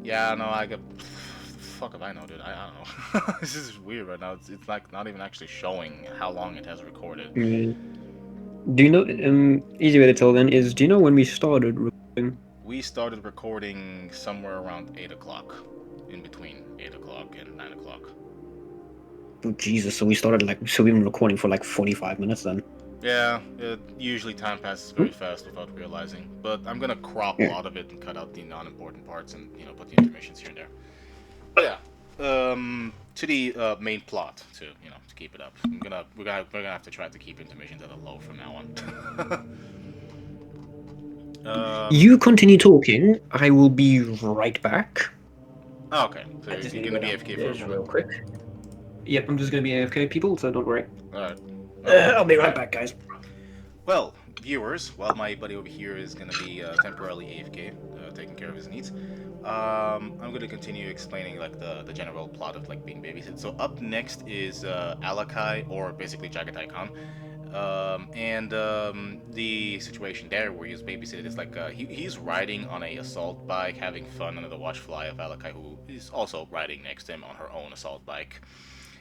Yeah, no, I got... Fuck if I know, dude. I don't know. This is weird right now. It's like not even actually showing how long it has recorded. Do you know, easy way to tell then is, do you know when we started recording? We started recording somewhere around 8 o'clock. In between 8 o'clock and 9 o'clock. Oh, Jesus, so we've been recording for like 45 minutes then. Yeah, usually time passes very fast without realizing. But I'm gonna crop a lot of it and cut out the non-important parts and, put the intermissions here and there. But yeah, to the main plot, to keep it up. We're gonna have to try to keep intermissions at a low from now on. You continue talking. I will be right back. Oh, okay, so you're gonna be AFK for a moment. Real quick. Yep, I'm just gonna be AFK, people, so don't worry. Alright. I'll be right back, guys. Well, viewers, while my buddy over here is gonna be temporarily AFK, taking care of his needs, I'm gonna continue explaining like the general plot of like being babysitted. So up next is Alakai, or basically Jagatai Khan, and the situation there where he's babysitted is like he's riding on a assault bike, having fun under the watchfly of Alakai, who is also riding next to him on her own assault bike,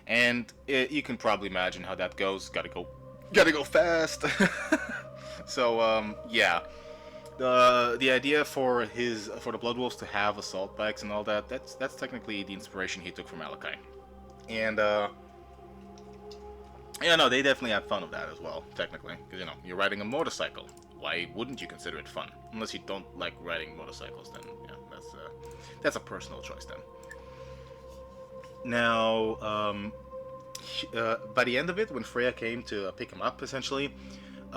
and you can probably imagine how that goes. Gotta go fast. So yeah. The idea for the Blood Wolves to have assault bikes and all that's technically the inspiration he took from Alakai. And yeah, no, they definitely had fun with that as well, technically, because you're riding a motorcycle. Why wouldn't you consider it fun? Unless you don't like riding motorcycles, then yeah, that's a personal choice then. Now, by the end of it, when Freya came to pick him up, essentially,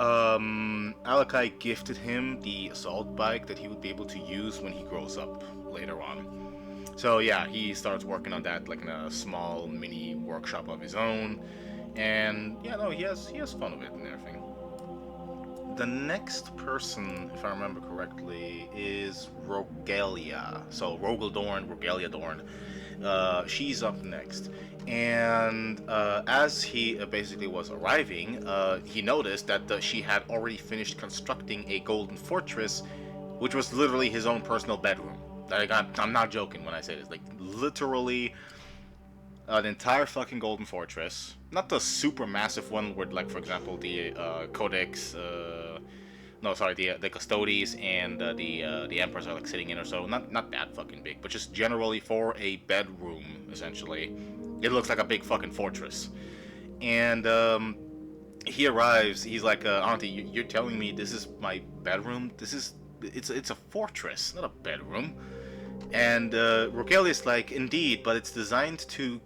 Alakai gifted him the assault bike that he would be able to use when he grows up later on. So yeah, he starts working on that like in a small mini workshop of his own, and yeah, no, he has fun with it and everything. The next person, if I remember correctly, is Rogelia. So Rogelia Dorn. She's up next. And as he basically was arriving, he noticed that she had already finished constructing a golden fortress, which was literally his own personal bedroom. Like, I'm not joking when I say this. Like, literally an entire fucking golden fortress. Not the super massive one where, like, for example, the Codex... no, sorry, the Custodes and the Emperors are like sitting in or so. Not that fucking big, but just generally for a bedroom, essentially. It looks like a big fucking fortress. And he arrives. He's like, Auntie, you're telling me this is my bedroom? It's a fortress, not a bedroom. And Rogelius like, indeed, but it's designed to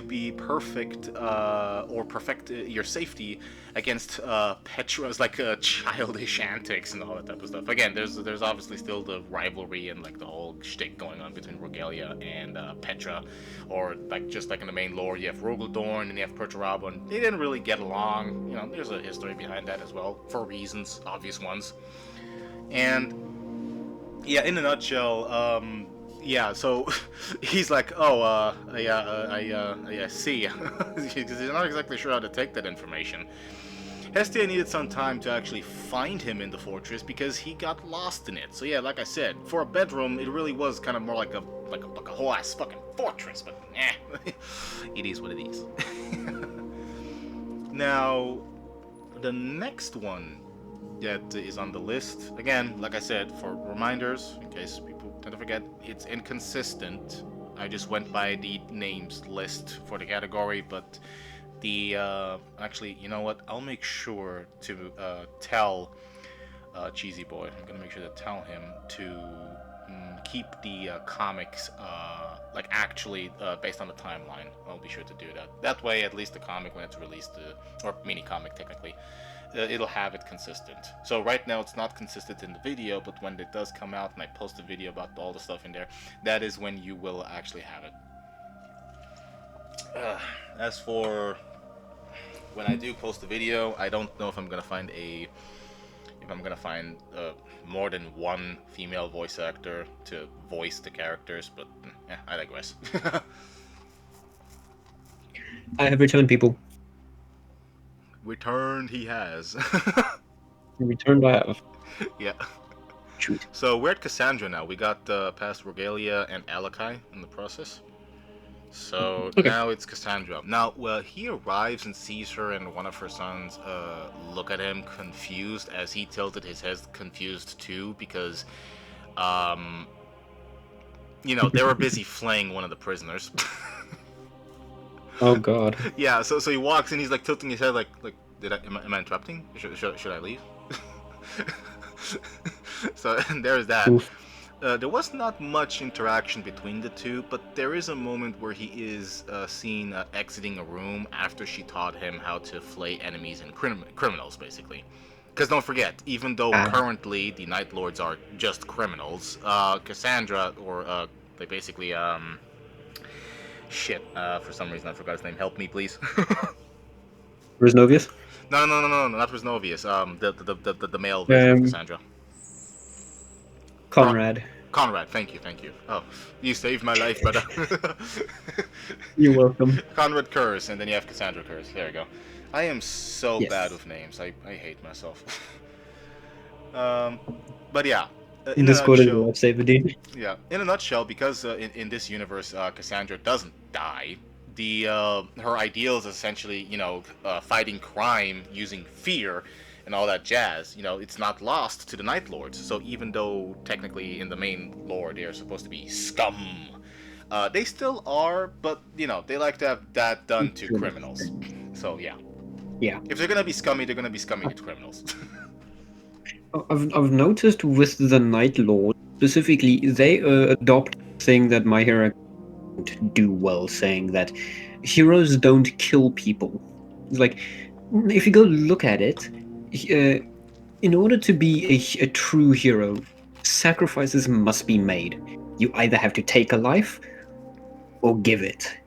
be perfect or perfect your safety against Petra's like childish antics and all that type of stuff. Again, there's obviously still the rivalry and like the whole shtick going on between Rogelia and Petra, or like just like in the main lore, you have Rogeldorn and you have Perturabo, and they didn't really get along. You know, there's a history behind that as well for reasons, obvious ones, and. Yeah, in a nutshell, yeah, so he's like, oh, I see, because he's not exactly sure how to take that information. Hestia needed some time to actually find him in the fortress because he got lost in it. So yeah, like I said, for a bedroom, it really was kind of more like a whole ass fucking fortress. But it is what it is. Now, the next one that is on the list, again, like I said, for reminders, in case people tend to forget, it's inconsistent. I just went by the names list for the category, but the actually, you know what? I'll make sure to tell Cheesy Boy. I'm gonna make sure to tell him to keep the comics like actually based on the timeline. I'll be sure to do that. That way, at least the comic when it's released, or mini comic technically. It'll have it consistent. So right now it's not consistent in the video, but when it does come out and I post a video about all the stuff in there, that is when you will actually have it. As for when I do post a video, I don't know if I'm gonna find more than one female voice actor to voice the characters, but yeah, I digress. I have returned people. Returned he has. Returned I have. Yeah. Sweet. So we're at Cassandra now. We got past Rogelia and Alakai in the process. So okay. Now it's Cassandra. Now, he arrives and sees her and one of her sons look at him confused as he tilted his head confused too because, you know, they were busy flaying one of the prisoners. Oh God. Yeah, so he walks and he's like tilting his head like am I interrupting? Should I leave? So there's that. There was not much interaction between the two, but there is a moment where he is seen exiting a room after she taught him how to flay enemies and criminals, basically. Because don't forget, even though currently the Night Lords are just criminals, Cassandra, or they basically, shit, for some reason I forgot his name. Help me, please. Reznovius? No, not Reznovius. The male version of Cassandra. Conrad. Conrad, thank you. Oh, you saved my life, brother. You're welcome. Conrad Curse, and then you have Cassandra Curse. There you go. I am so bad with names. I hate myself. But yeah. In a nutshell, yeah, in a nutshell, because in this universe, Cassandra doesn't die. Her ideals essentially, you know, fighting crime using fear and all that jazz, you know, it's not lost to the Night Lords. So even though technically in the main lore they are supposed to be scum, they still are, but you know, they like to have that done to criminals. So yeah. If they're gonna be scummy, they're gonna be scummy to criminals. I've noticed with the Night Lord specifically, they adopt a thing that My Hero don't do well, saying that heroes don't kill people. It's like, if you go look at it, in order to be a true hero, sacrifices must be made. You either have to take a life or give it.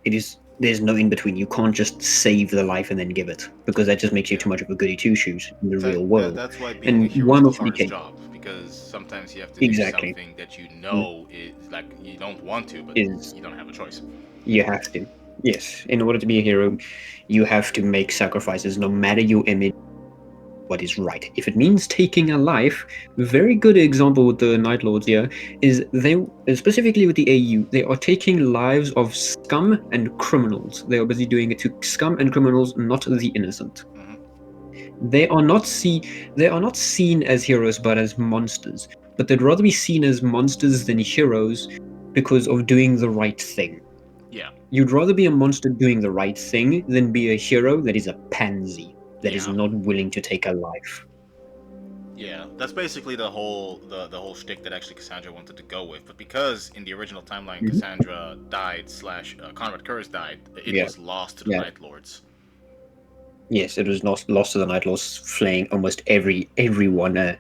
There's no in between. You can't just save the life and then give it, because that just makes you too much of a goody two shoes in the real world. That's why being a And hero is one the of the hardest cases, job, because sometimes you have to do exactly, something that you know is like you don't want to, but is you don't have a choice. you have to. Yes, in order to be a hero, you have to make sacrifices, no matter your image. What is right. If it means taking a life, very good example with the Night Lords here is they, specifically with the AU, they are taking lives of scum and criminals. They are busy doing it to scum and criminals, not the innocent. They are not seen as heroes, but as monsters. But they'd rather be seen as monsters than heroes because of doing the right thing. Yeah. You'd rather be a monster doing the right thing than be a hero that is a pansy, that is not willing to take a life. Yeah, that's basically the whole shtick that actually Cassandra wanted to go with. But because in the original timeline Cassandra died / Conrad Curse died, it was lost to the Night Lords. Yes, it was lost to the Night Lords, flaying almost everyone,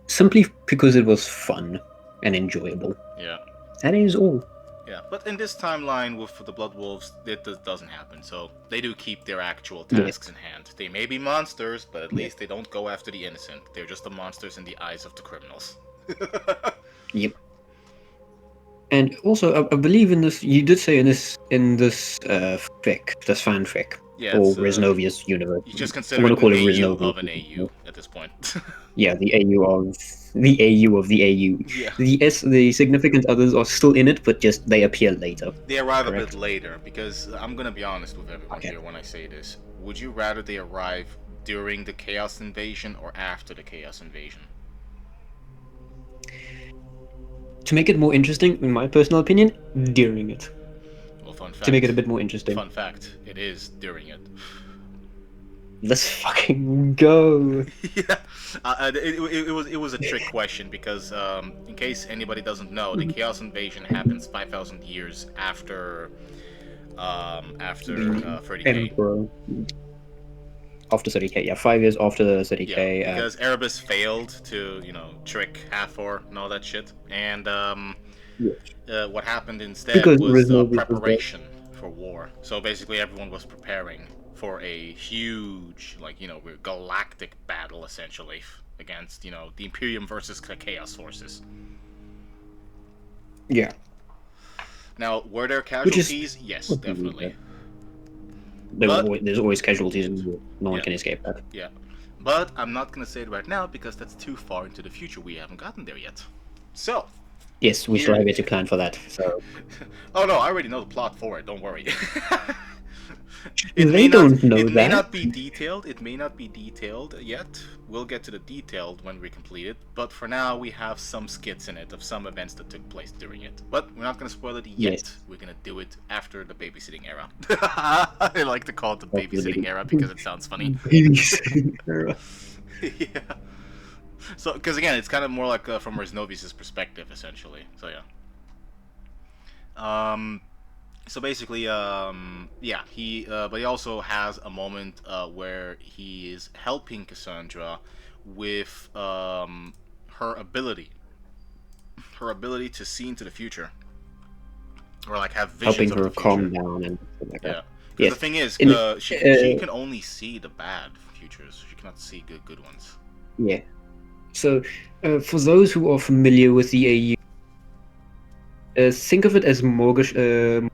simply because it was fun and enjoyable. Yeah. That is all. Yeah, but in this timeline with the Blood Wolves, it doesn't happen. So they do keep their actual tasks in hand. They may be monsters, but at least they don't go after the innocent. They're just the monsters in the eyes of the criminals. Yep. And also, I believe in this. You did say in this fic, this fanfic, or Reznovius universe. You just consider it an AU of an AU at this point. Yeah, the AU of the AU of the AU. Yeah. The significant others are still in it, but just they appear later. They arrive a bit later, because I'm gonna be honest with everyone here when I say this. Would you rather they arrive during the Chaos Invasion or after the Chaos Invasion? To make it more interesting, in my personal opinion, during it. Well, fun fact. To make it a bit more interesting. Fun fact, it is during it. Let's fucking go. Yeah, it was a trick question because in case anybody doesn't know, the Chaos Invasion happens 5,000 years after 30K. Emperor. After 30K, yeah, 5 years after the 30K. Yeah, because Erebus failed to, trick Hathor and all that shit, and what happened instead was preparation for war. So basically, everyone was preparing for a huge, galactic battle, essentially, against, the Imperium versus Chaos forces. Yeah. Now, were there casualties? Yes, definitely. There's always casualties in war. No one can escape that. Yeah. But I'm not going to say it right now because that's too far into the future. We haven't gotten there yet. So. Yes, we still have yet to plan for that. So. Oh, no, I already know the plot for it. Don't worry. It may not be detailed. It may not be detailed yet. We'll get to the detailed when we complete it. But for now, we have some skits in it of some events that took place during it. But we're not going to spoil it yet. Yes. We're going to do it after the babysitting era. I like to call it the babysitting era because it sounds funny. Babysitting era. Yeah. So, because again, it's kind of more like from Reznovius' perspective, essentially. So yeah. So basically, but he also has a moment where he is helping Cassandra with her ability to see into the future, or have visions helping her of the calm down and like that. Yeah. Yes. The thing is, she can only see the bad futures. She cannot see good ones. Yeah. So, for those who are familiar with the AU, think of it as Morgenstern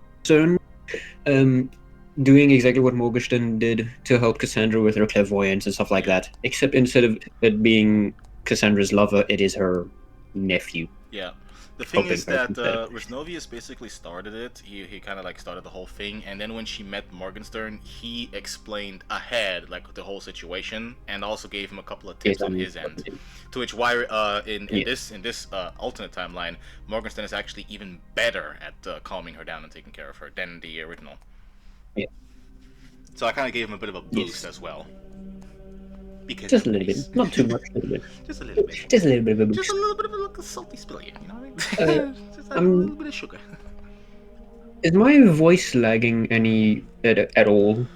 doing exactly what Morgenstern did to help Cassandra with her clairvoyance and stuff like that. Except instead of it being Cassandra's lover, it is her nephew. Yeah. The thing is that Reznovius basically started it. He kind of started the whole thing, and then when she met Morgenstern, he explained ahead the whole situation, and also gave him a couple of tips on his end. To which in this alternate timeline, Morgenstern is actually even better at calming her down and taking care of her than the original. Yeah. So I kind of gave him a bit of a boost as well. Because just a little bit, not too much. Just a little bit. Just a little bit of a boost. Just a little bit of a salty spill, you know what I mean? Just a little bit of sugar. Is my voice lagging any at all?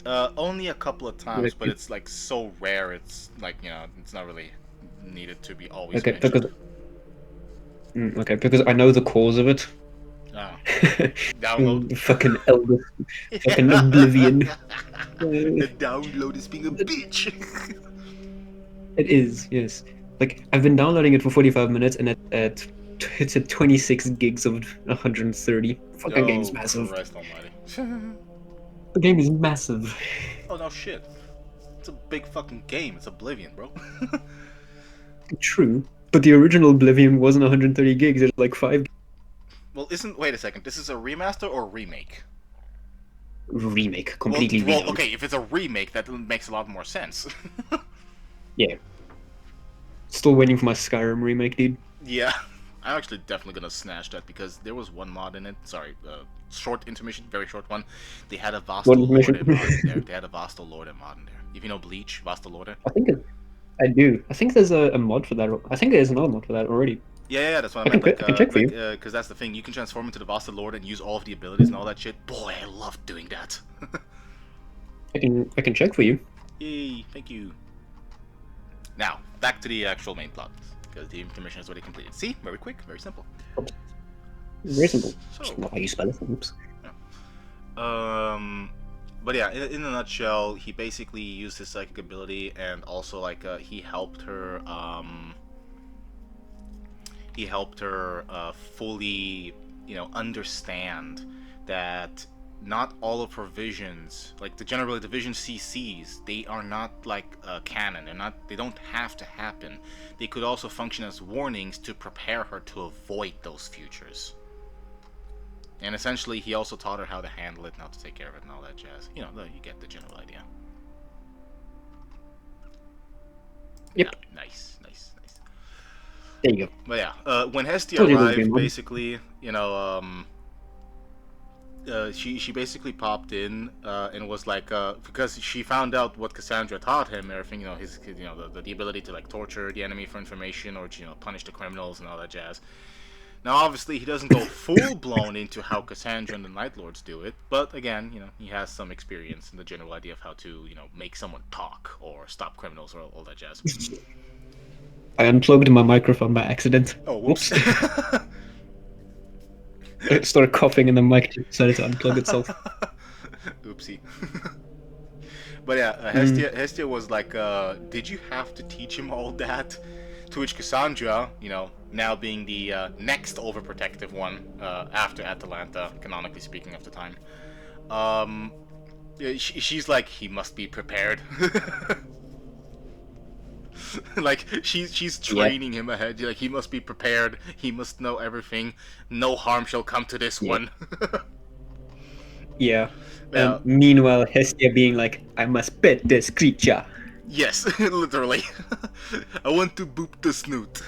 Only a couple of times, Like, but it's like so rare. It's like it's not really needed to be always okay, mentioned. because I know the cause of it. Oh, download. Fucking Elder, fucking Oblivion. The Uh, download is being a bitch. it is, yes. Like I've been downloading it for 45 minutes, and it's at 26 gigs of 130. Fucking game's Oh massive. Christ Almighty! The game is massive. Oh no shit! It's a big fucking game. It's Oblivion, bro. True, but the original Oblivion wasn't 130 gigs. It's like 5 Well, isn't wait a second? This is a remaster or a remake? remake, Well, completely well, redone. okay. If it's a remake, that makes a lot more sense. Yeah. Still waiting for my Skyrim remake, dude. Yeah, I'm actually definitely gonna snatch that because there was one mod in it. Sorry, short intermission, very short one. They had a What Vastal Lord information? mod in there. They had a Vastal Lord mod in there. If you know Bleach, Vastal Lord. I think I do. I think there's a mod for that. I think there's another mod for that already. Yeah, that's what I I meant. can check for you. Because that's the thing. You can transform into the Vastal Lord and use all of the abilities and all that shit. Boy, I love doing that. I can check for you. Yay! Thank you. Now back to the actual main plot because the intermission is already completed. See, very quick, very simple. Very simple. So, Just not how you spell it. Oops. But yeah, in a nutshell, he basically used his psychic ability, and also like he helped her. He helped her fully, understand that not all of her visions, like generally the visions she sees, they are not like canon. They don't have to happen. They could also function as warnings to prepare her to avoid those futures. And essentially, he also taught her how to handle it, and how to take care of it, and all that jazz. You get the general idea. Yep. Yeah, nice. There you go. But yeah, when Hestia Told you this arrived, game, basically, she basically popped in and was like, because she found out what Cassandra taught him, everything, his the ability to like torture the enemy for information or punish the criminals and all that jazz. Now, obviously, he doesn't go full blown into how Cassandra and the Night Lords do it, but again, he has some experience in the general idea of how to, make someone talk or stop criminals or all that jazz. I unplugged my microphone by accident. Oh, whoops. I started coughing and the mic decided to unplug itself. Oopsie. But yeah, Hestia was like, did you have to teach him all that? To which Cassandra, now being the next overprotective one after Atalanta, canonically speaking of the time, she's like, he must be prepared. Like she's training him ahead. Like he must be prepared. He must know everything. No harm shall come to this one. Yeah. Meanwhile, Hestia being like, I must pet this creature. Yes, literally. I want to boop the snoot.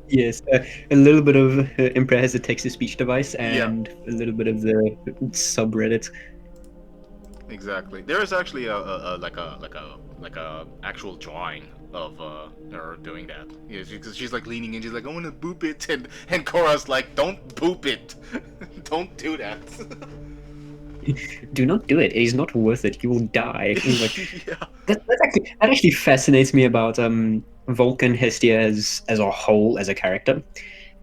Yes, a little bit of Impra has a text-to-speech device and a little bit of the subreddit. Exactly. There is actually a actual drawing of her doing that. Yeah, because she's like leaning in. She's like, I want to boop it, and Korra's like, don't boop it, don't do that. Do not do it. It is not worth it. You will die. Like, yeah. that actually fascinates me about Vulcan Hestia as a whole, as a character,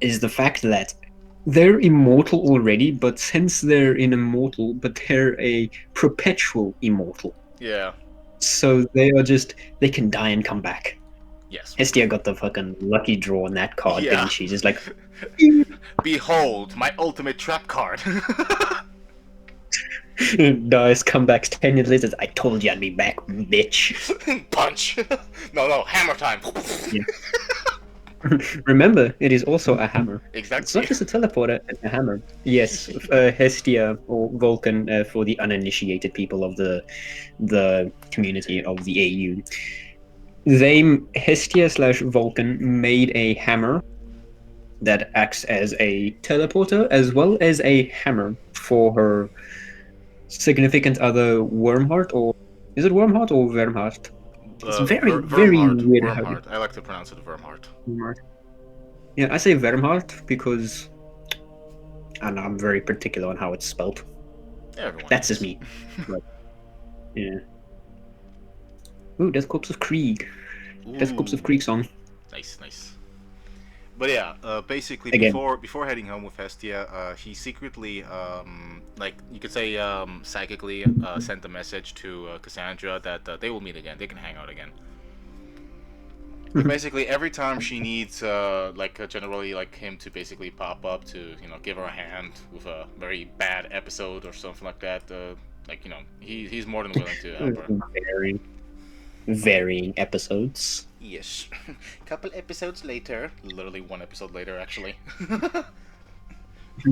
is the fact that they're immortal already, but since they're an immortal, but they're a perpetual immortal. Yeah. So they can die and come back. Yes. Hestia got the fucking lucky draw on that card, didn't she? Just like, behold, my ultimate trap card. dies, come back 10 years later. I told you I'd be back, bitch. Punch. No, hammer time. Yeah. Remember, it is also a hammer. Exactly. It's not just a teleporter, it's a hammer. Yes, Hestia, or Vulcan, for the uninitiated people of the community of the AU. Hestia/Vulcan made a hammer that acts as a teleporter as well as a hammer for her significant other Wormheart, or is it Wormheart or Vermheart? It's very weird. Vermheart. I like to pronounce it Vermheart. Yeah, I say Vermheart because I'm very particular on how it's spelled. Everyone That's is. just me. Right. Yeah. Ooh, Death Corpse of Krieg. Death Corpse of Ooh, Krieg song. nice, nice. But yeah, basically Again. before heading home with Hestia, he secretly, like you could say, psychically sent a message to Cassandra that they will meet again. They can hang out again. And basically, every time she needs, generally, like him to basically pop up to, give her a hand with a very bad episode or something like that, he's more than willing to help her. Very varying episodes. Yes. Couple episodes later, literally one episode later, actually.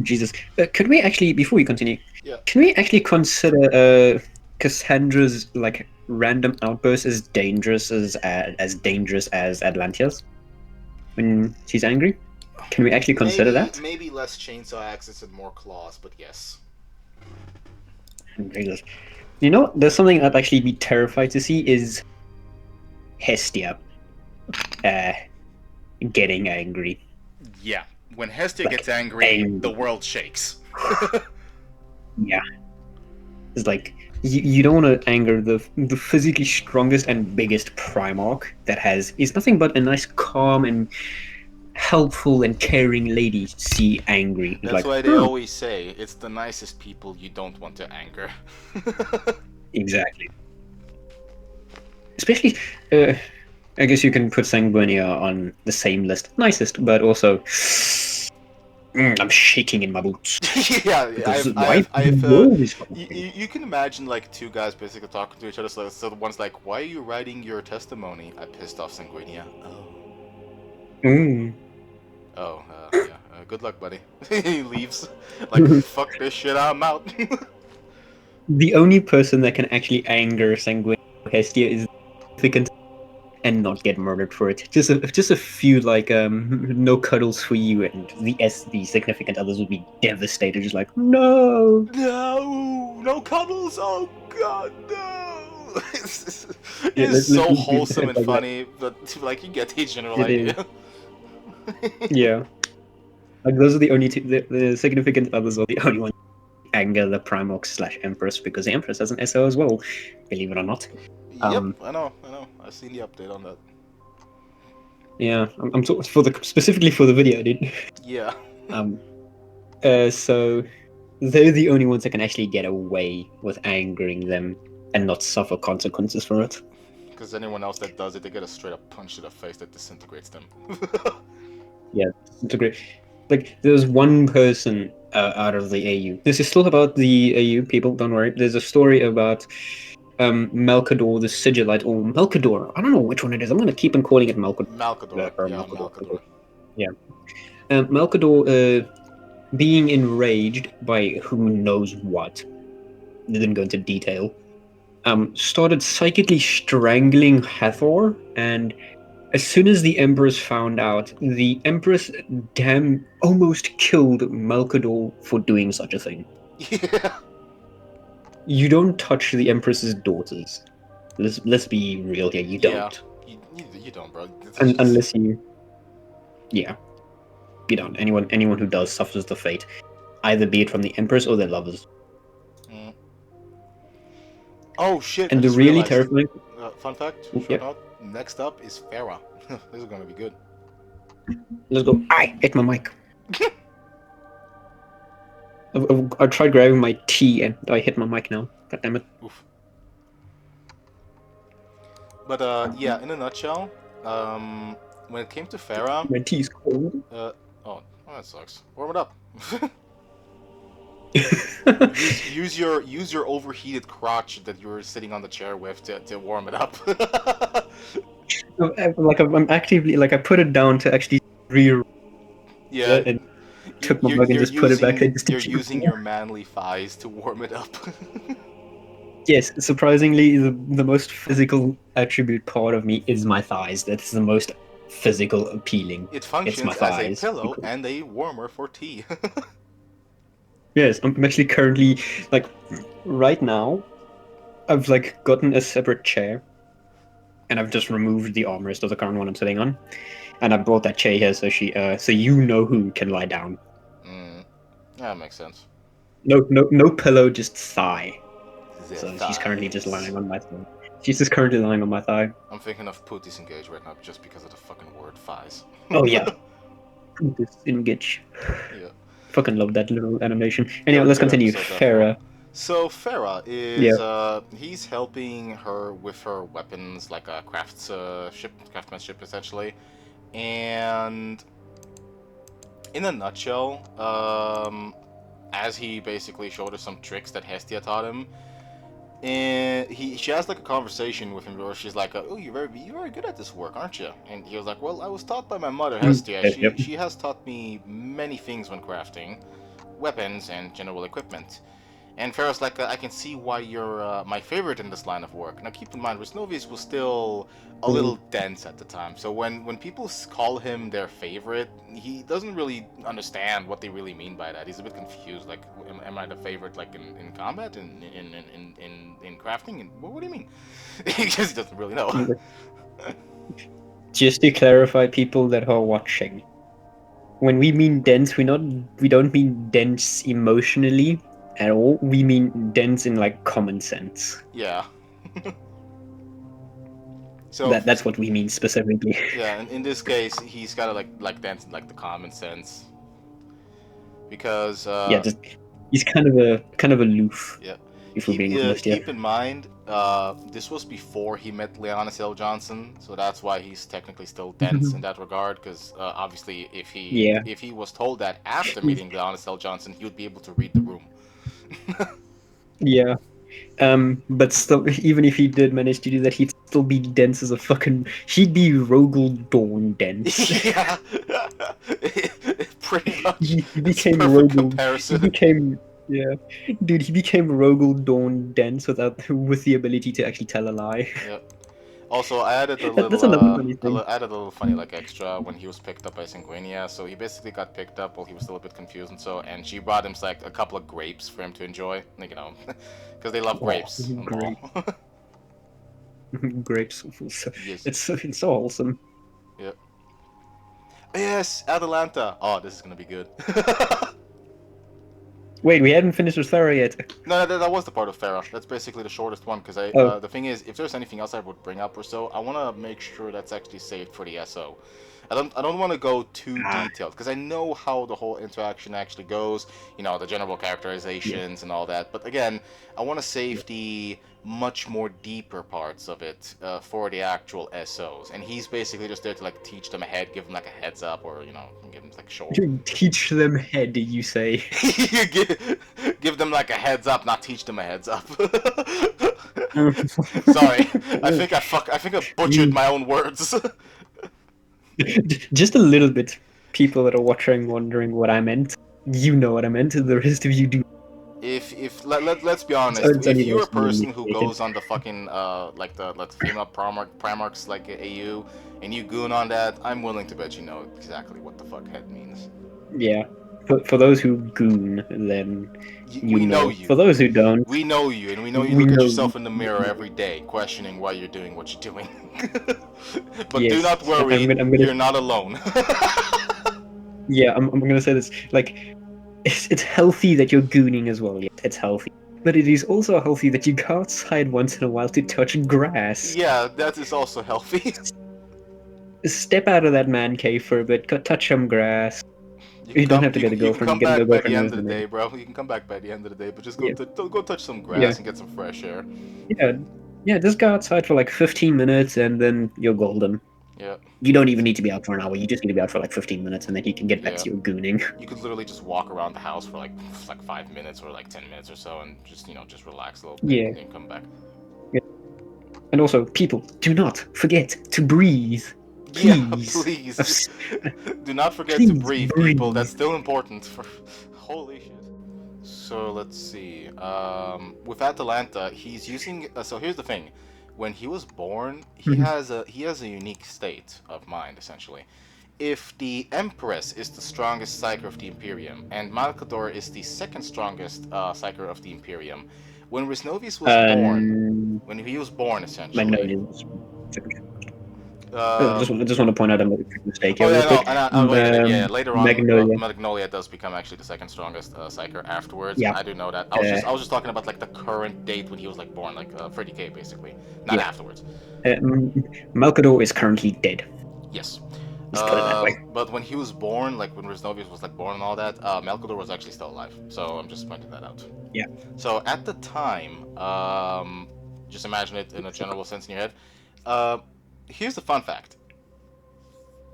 Jesus. Could we actually, before we continue, Yeah. can we actually consider Cassandra's like random outbursts as dangerous as Atlantea's when she's angry? Can we actually consider that? Maybe less chainsaw axes and more claws, but yes. Jesus. You know, there's something I'd actually be terrified to see is Hestia getting angry. Yeah. When Hestia Like, gets angry, angry. the world shakes. Yeah. It's like you don't want to anger the physically strongest and biggest Primarch that is nothing but a nice, calm and helpful and caring lady see angry. It's That's like, why they always say it's the nicest people you don't want to anger. Exactly. Especially, I guess you can put Sanguinia on the same list, nicest, but also, I'm shaking in my boots. Yeah, you can imagine like two guys basically talking to each other. So the one's like, "Why are you writing your testimony?" I pissed off Sanguinia. Oh, yeah. Good luck, buddy. He leaves. Like, fuck this shit, I'm out. The only person that can actually anger Sanguinia Hestia is significant and not get murdered for it. Just a few like no cuddles for you, and the significant others would be devastated, just like no, No cuddles. Oh god, no. It's Yeah, so wholesome and like funny, but like you get the general It idea. Yeah, like those are the only two. The significant others are the only ones who anger the Primarch / Empress, because the Empress has an SO as well, believe it or not. Yep, I know. I've seen the update on that. Yeah, I'm specifically for the video, dude. Yeah. So they're the only ones that can actually get away with angering them and not suffer consequences for it. Because anyone else that does it, they get a straight up punch to the face that disintegrates them. Yeah, disintegrate. Like there's one person out of the AU. This is still about the AU people. Don't worry. There's a story about Melkador the Sigillite, or Melkador. I don't know which one it is. I'm gonna keep on calling it Melkador. Malcador. Yeah. Melkador being enraged by who knows what. They didn't go into detail. Started psychically strangling Hathor, and as soon as the Empress found out, the Empress almost killed Melkador for doing such a thing. Yeah. You don't touch the Empress's daughters. Let's be real here. You don't. You don't, bro. Unless you. Yeah. You don't. Anyone who does suffers the fate, either be it from the Empress or their lovers. Mm. Oh shit! And the really terrifying. Fun fact. Next up is Farah. This is gonna be good. Let's go. I hit my mic. I tried grabbing my tea and I hit my mic now. God damn it. Oof. But yeah, in a nutshell, when it came to Farah, my tea's cold. Oh, that sucks. Warm it up. use your overheated crotch that you were sitting on the chair with to warm it up. Like I'm actively I put it down to actually yeah, and took my mug and just put it back. You're using your manly thighs to warm it up. Yes, surprisingly, the most physical attribute part of me is my thighs. That's the most physical appealing. It functions as a pillow and a warmer for tea. Yes, I'm actually currently right now. I've gotten a separate chair, and I've just removed the armrest of the current one I'm sitting on, and I brought that chair here so you know who can lie down. Yeah, that makes sense. No pillow, just thigh. So she's currently just lying on my thigh. She's just currently lying on my thigh. I'm thinking of put disengage right now just because of the fucking word thighs. Oh yeah. Disengage. Yeah. Fucking love that little animation. Anyway, let's Good continue. episode, that Farah. So Farah is he's helping her with her weapons, like a craftsmanship essentially, and in a nutshell, as he basically showed her some tricks that Hestia taught him, and she has like a conversation with him where she's like, "Oh, you're very good at this work, aren't you?" And he was like, "Well, I was taught by my mother, Hestia. She has taught me many things when crafting weapons and general equipment." And Farah's like, I can see why you're my favorite in this line of work. Now, keep in mind, Reznovius was still a little dense at the time. So when people call him their favorite, he doesn't really understand what they really mean by that. He's a bit confused. Like, am I the favorite, like, in combat, in crafting? And what do you mean? He just doesn't really know. Just to clarify, people that are watching, when we mean dense, we don't mean dense emotionally at all. We mean dense in like common sense. Yeah. So that's what we mean specifically. Yeah, and in this case, he's got to like dense in like the common sense, because he's kind of aloof. Yeah. If we're being honest, keep in mind, this was before he met Leonis L. Johnson, so that's why he's technically still dense in that regard. Because obviously, if he was told that after meeting Leonis L. Johnson, he would be able to read the room. Yeah. But still, even if he did manage to do that, he'd still be dense as a fucking. He'd be Rogel Dawn dense. Yeah. Pretty much. He became Rogel. Dude, he became Rogel Dawn dense with the ability to actually tell a lie. Yep. Also, I added a little funny like extra when he was picked up by Sanguinia. So he basically got picked up while he was still a bit confused, and she brought him like a couple of grapes for him to enjoy, like, because they love grapes. Grapes. Yes. It's so wholesome. Yep. Yes, Atalanta. Oh, this is gonna be good. Wait, we hadn't finished with Farah yet. No, that was the part of Farah. That's basically the shortest one, because the thing is, if there's anything else I would bring up or so, I want to make sure that's actually saved for the SO. I don't want to go too detailed, because I know how the whole interaction actually goes, the general characterizations and all that. But again, I want to save the much more deeper parts of it for the actual SOs. And he's basically just there to like teach them ahead, give them like a heads up, or give them like shoulder. Teach them head, you say? give them like a heads up, not teach them a heads up. Sorry, I think I butchered my own words. Just a little bit. People that are watching wondering what I meant. You know what I meant. The rest of you do. Let's be honest, if you're a person who goes on the fucking like the female Primarchs like AU and you goon on that, I'm willing to bet you know exactly what the fuck head means. Yeah. For those who goon, then we know you. For those who don't, we know you, and we know you look at yourself in the mirror every day, questioning why you're doing what you're doing. But yes, do not worry, you're not alone. Yeah, I'm gonna say this. Like, it's healthy that you're gooning as well. Yeah, it's healthy. But it is also healthy that you go outside once in a while to touch grass. Yeah, that is also healthy. Step out of that man cave for a bit, go touch some grass. You don't have to get a girlfriend. You can come back by the end of the day, bro. You can come back by the end of the day, but just go touch some grass and get some fresh air. Yeah, just go outside for like 15 minutes and then you're golden. Yeah. You don't even need to be out for an hour. You just need to be out for like 15 minutes and then you can get back to your gooning. You could literally just walk around the house for like 5 minutes or like 10 minutes or so and just just relax a little bit and then come back. Yeah. And also, people, do not forget to breathe. Please. Yeah, please. Do not forget to breathe, people. That's still important. Holy shit. So let's see. With Atalanta, he's using. So here's the thing. When he was born, he has a unique state of mind, essentially. If the Empress is the strongest Psyker of the Imperium, and Malkador is the second strongest Psyker of the Imperium, when Reznovius was born, essentially. just want to point out a mistake Oh here, yeah, real no, quick. and wait, yeah, later on, Magnolia. Magnolia does become actually the second strongest psyker afterwards. Yeah. I do know that. I was just talking about like the current date when he was like born, like 40K basically, not Yeah. afterwards. Malcador is currently dead. Yes. Let's put it that way. But when he was born, like when Reznovius was like born and all that, Melkador was actually still alive. So I'm just pointing that out. Yeah. So at the time, just imagine it in a general sense in your head. Here's the fun fact.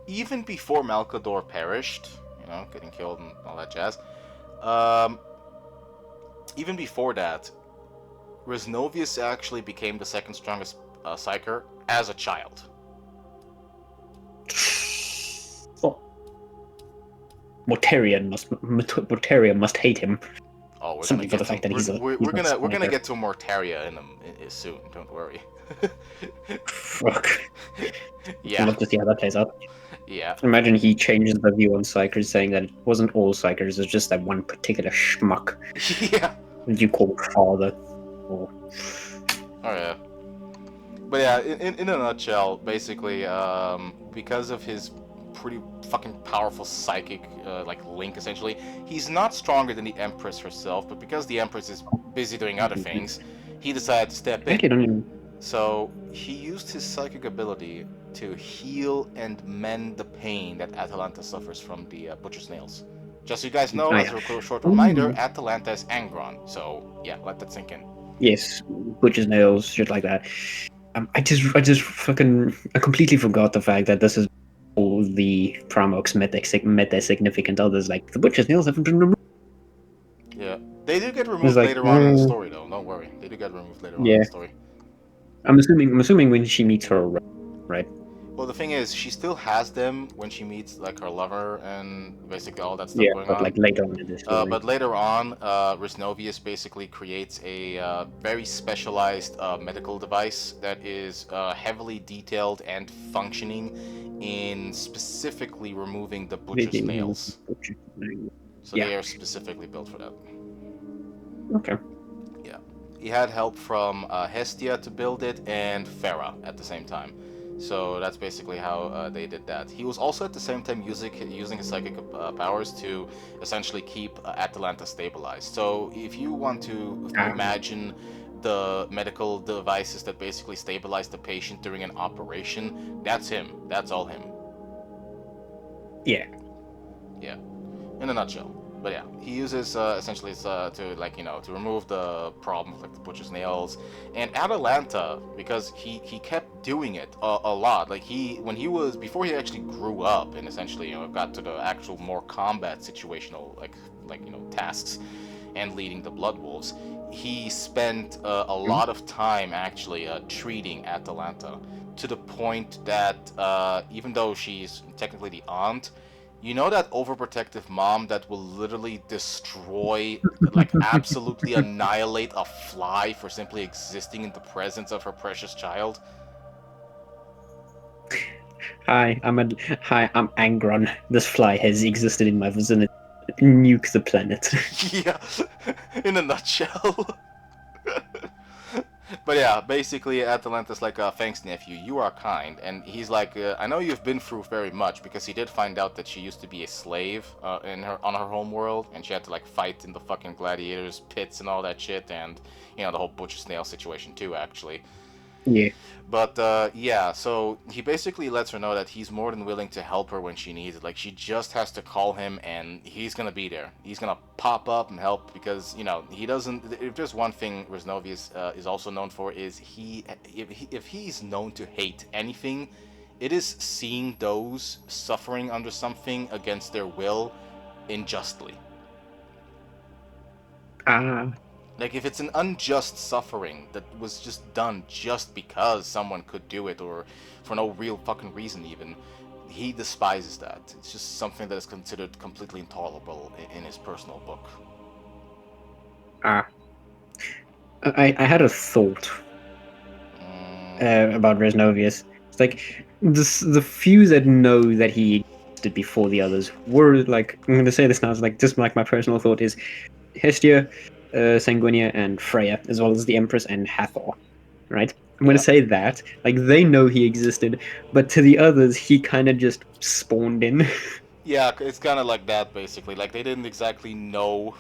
Even before Malcador perished, getting killed and all that jazz, even before that, Reznovius actually became the second strongest psyker as a child. Oh. Mortaria must hate him. Oh, we're Simply gonna for the fact that he's a. we're gonna get to Mortaria in soon. Don't worry. Fuck. Yeah. I'd love to see how that plays out. Yeah. Imagine he changes the view on psychers, saying that it wasn't all psychers, it's just that one particular schmuck Yeah. that you call father. Or... Oh yeah. But yeah, in a nutshell, basically, because of his pretty fucking powerful psychic like link, essentially, he's not stronger than the Empress herself. But because the Empress is busy doing other things, he decided to step in. So he used his psychic ability to heal and mend the pain that Atalanta suffers from the Butcher's Nails. Just so you guys know, as a short reminder, Atalanta is Angron. So yeah, let that sink in. Yes, Butcher's Nails, shit like that. I completely forgot the fact that this is all the Pramox met their significant others. Like the Butcher's Nails haven't been removed. Yeah, they do get removed later on in the story, though. Don't worry, they do get removed later on in the story. I'm assuming when she meets her, right? Well, the thing is, she still has them when she meets like her lover and basically all that stuff going on. Like later on in this story. But later on, Reznovius basically creates a very specialized medical device that is heavily detailed and functioning in specifically removing the Butcher's Nails. So they are specifically built for that. Okay. Yeah. He had help from Hestia to build it and Farah at the same time. So that's basically how they did that. He was also at the same time using his psychic powers to essentially keep Atalanta stabilized. So if you want to imagine the medical devices that basically stabilize the patient during an operation, that's him. That's all him. Yeah. Yeah. In a nutshell. But yeah, he uses essentially to remove the problem of like the Butcher's Nails, and Atalanta, because he kept doing it a lot. Like before he actually grew up and essentially got to the actual more combat situational tasks and leading the Blood Wolves, he spent a lot of time actually treating Atalanta to the point that even though she's technically the aunt, you know that overprotective mom that will literally destroy, like absolutely annihilate a fly for simply existing in the presence of her precious child? Hi, I'm Angron. This fly has existed in my vicinity. Nuke the planet. Yeah, in a nutshell. But yeah, basically Atalanta's like, thanks nephew, you are kind. And he's like, I know you've been through very much, because he did find out that she used to be a slave on her home world, and she had to like fight in the fucking gladiators pits and all that shit, and the whole Butcher's Nail situation too, actually. Yeah. But yeah, so he basically lets her know that he's more than willing to help her when she needs it. Like, she just has to call him and he's gonna be there. He's gonna pop up and help, because he doesn't. If there's one thing Reznovius is also known for, is if he's known to hate anything, it is seeing those suffering under something against their will unjustly. Like, if it's an unjust suffering that was just done just because someone could do it, or for no real fucking reason even, he despises that. It's just something that is considered completely intolerable in his personal book. I had a thought about Reznovius. It's like, the few that know that he existed before the others were, like, I'm going to say this now, it's like, just like my personal thought is Hestia, Sanguinia, and Freya, as well as the Empress and Hathor, right? I'm going to say that. Like, they know he existed, but to the others, he kind of just spawned in. Yeah, it's kind of like that, basically. Like, they didn't exactly know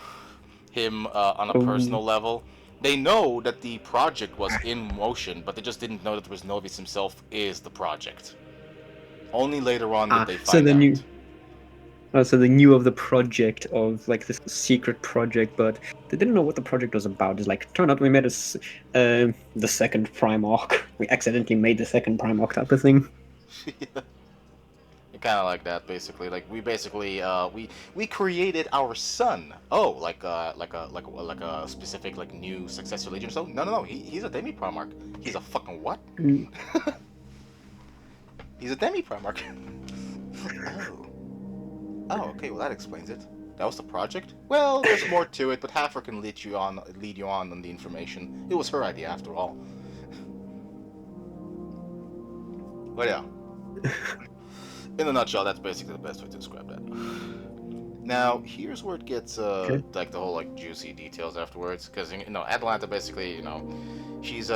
him on a Oh, personal level. They know that the project was in motion, but they just didn't know that Reznovius himself is the project. Only later on did they so find they out. knew. Oh, so they knew of the project of like this secret project, but they didn't know what the project was about. It's like, turned out we made the second Primarch. We accidentally made the second Primarch type of thing. Yeah. Kind of like that, basically. Like we basically we created our son. Oh, like a specific like new successor legion. So no, he's a demi primarch. He's a fucking what? Mm. He's a demi primarch. Oh, okay. Well, that explains it. That was the project. Well, there's more to it, but Haffer can lead you on the information. It was her idea after all. But yeah. In a nutshell, that's basically the best way to describe that. Now, here's where it gets Okay. like the whole like juicy details afterwards, because Atalanta basically she's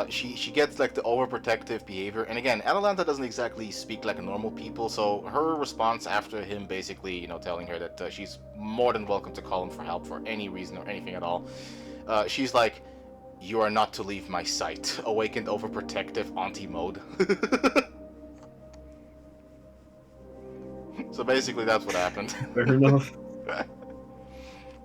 she gets like the overprotective behavior, and again, Atalanta doesn't exactly speak like a normal people, so her response after him basically telling her that she's more than welcome to call him for help for any reason or anything at all. She's like, "You are not to leave my sight." Awakened overprotective auntie mode. So basically, that's what happened. Fair enough.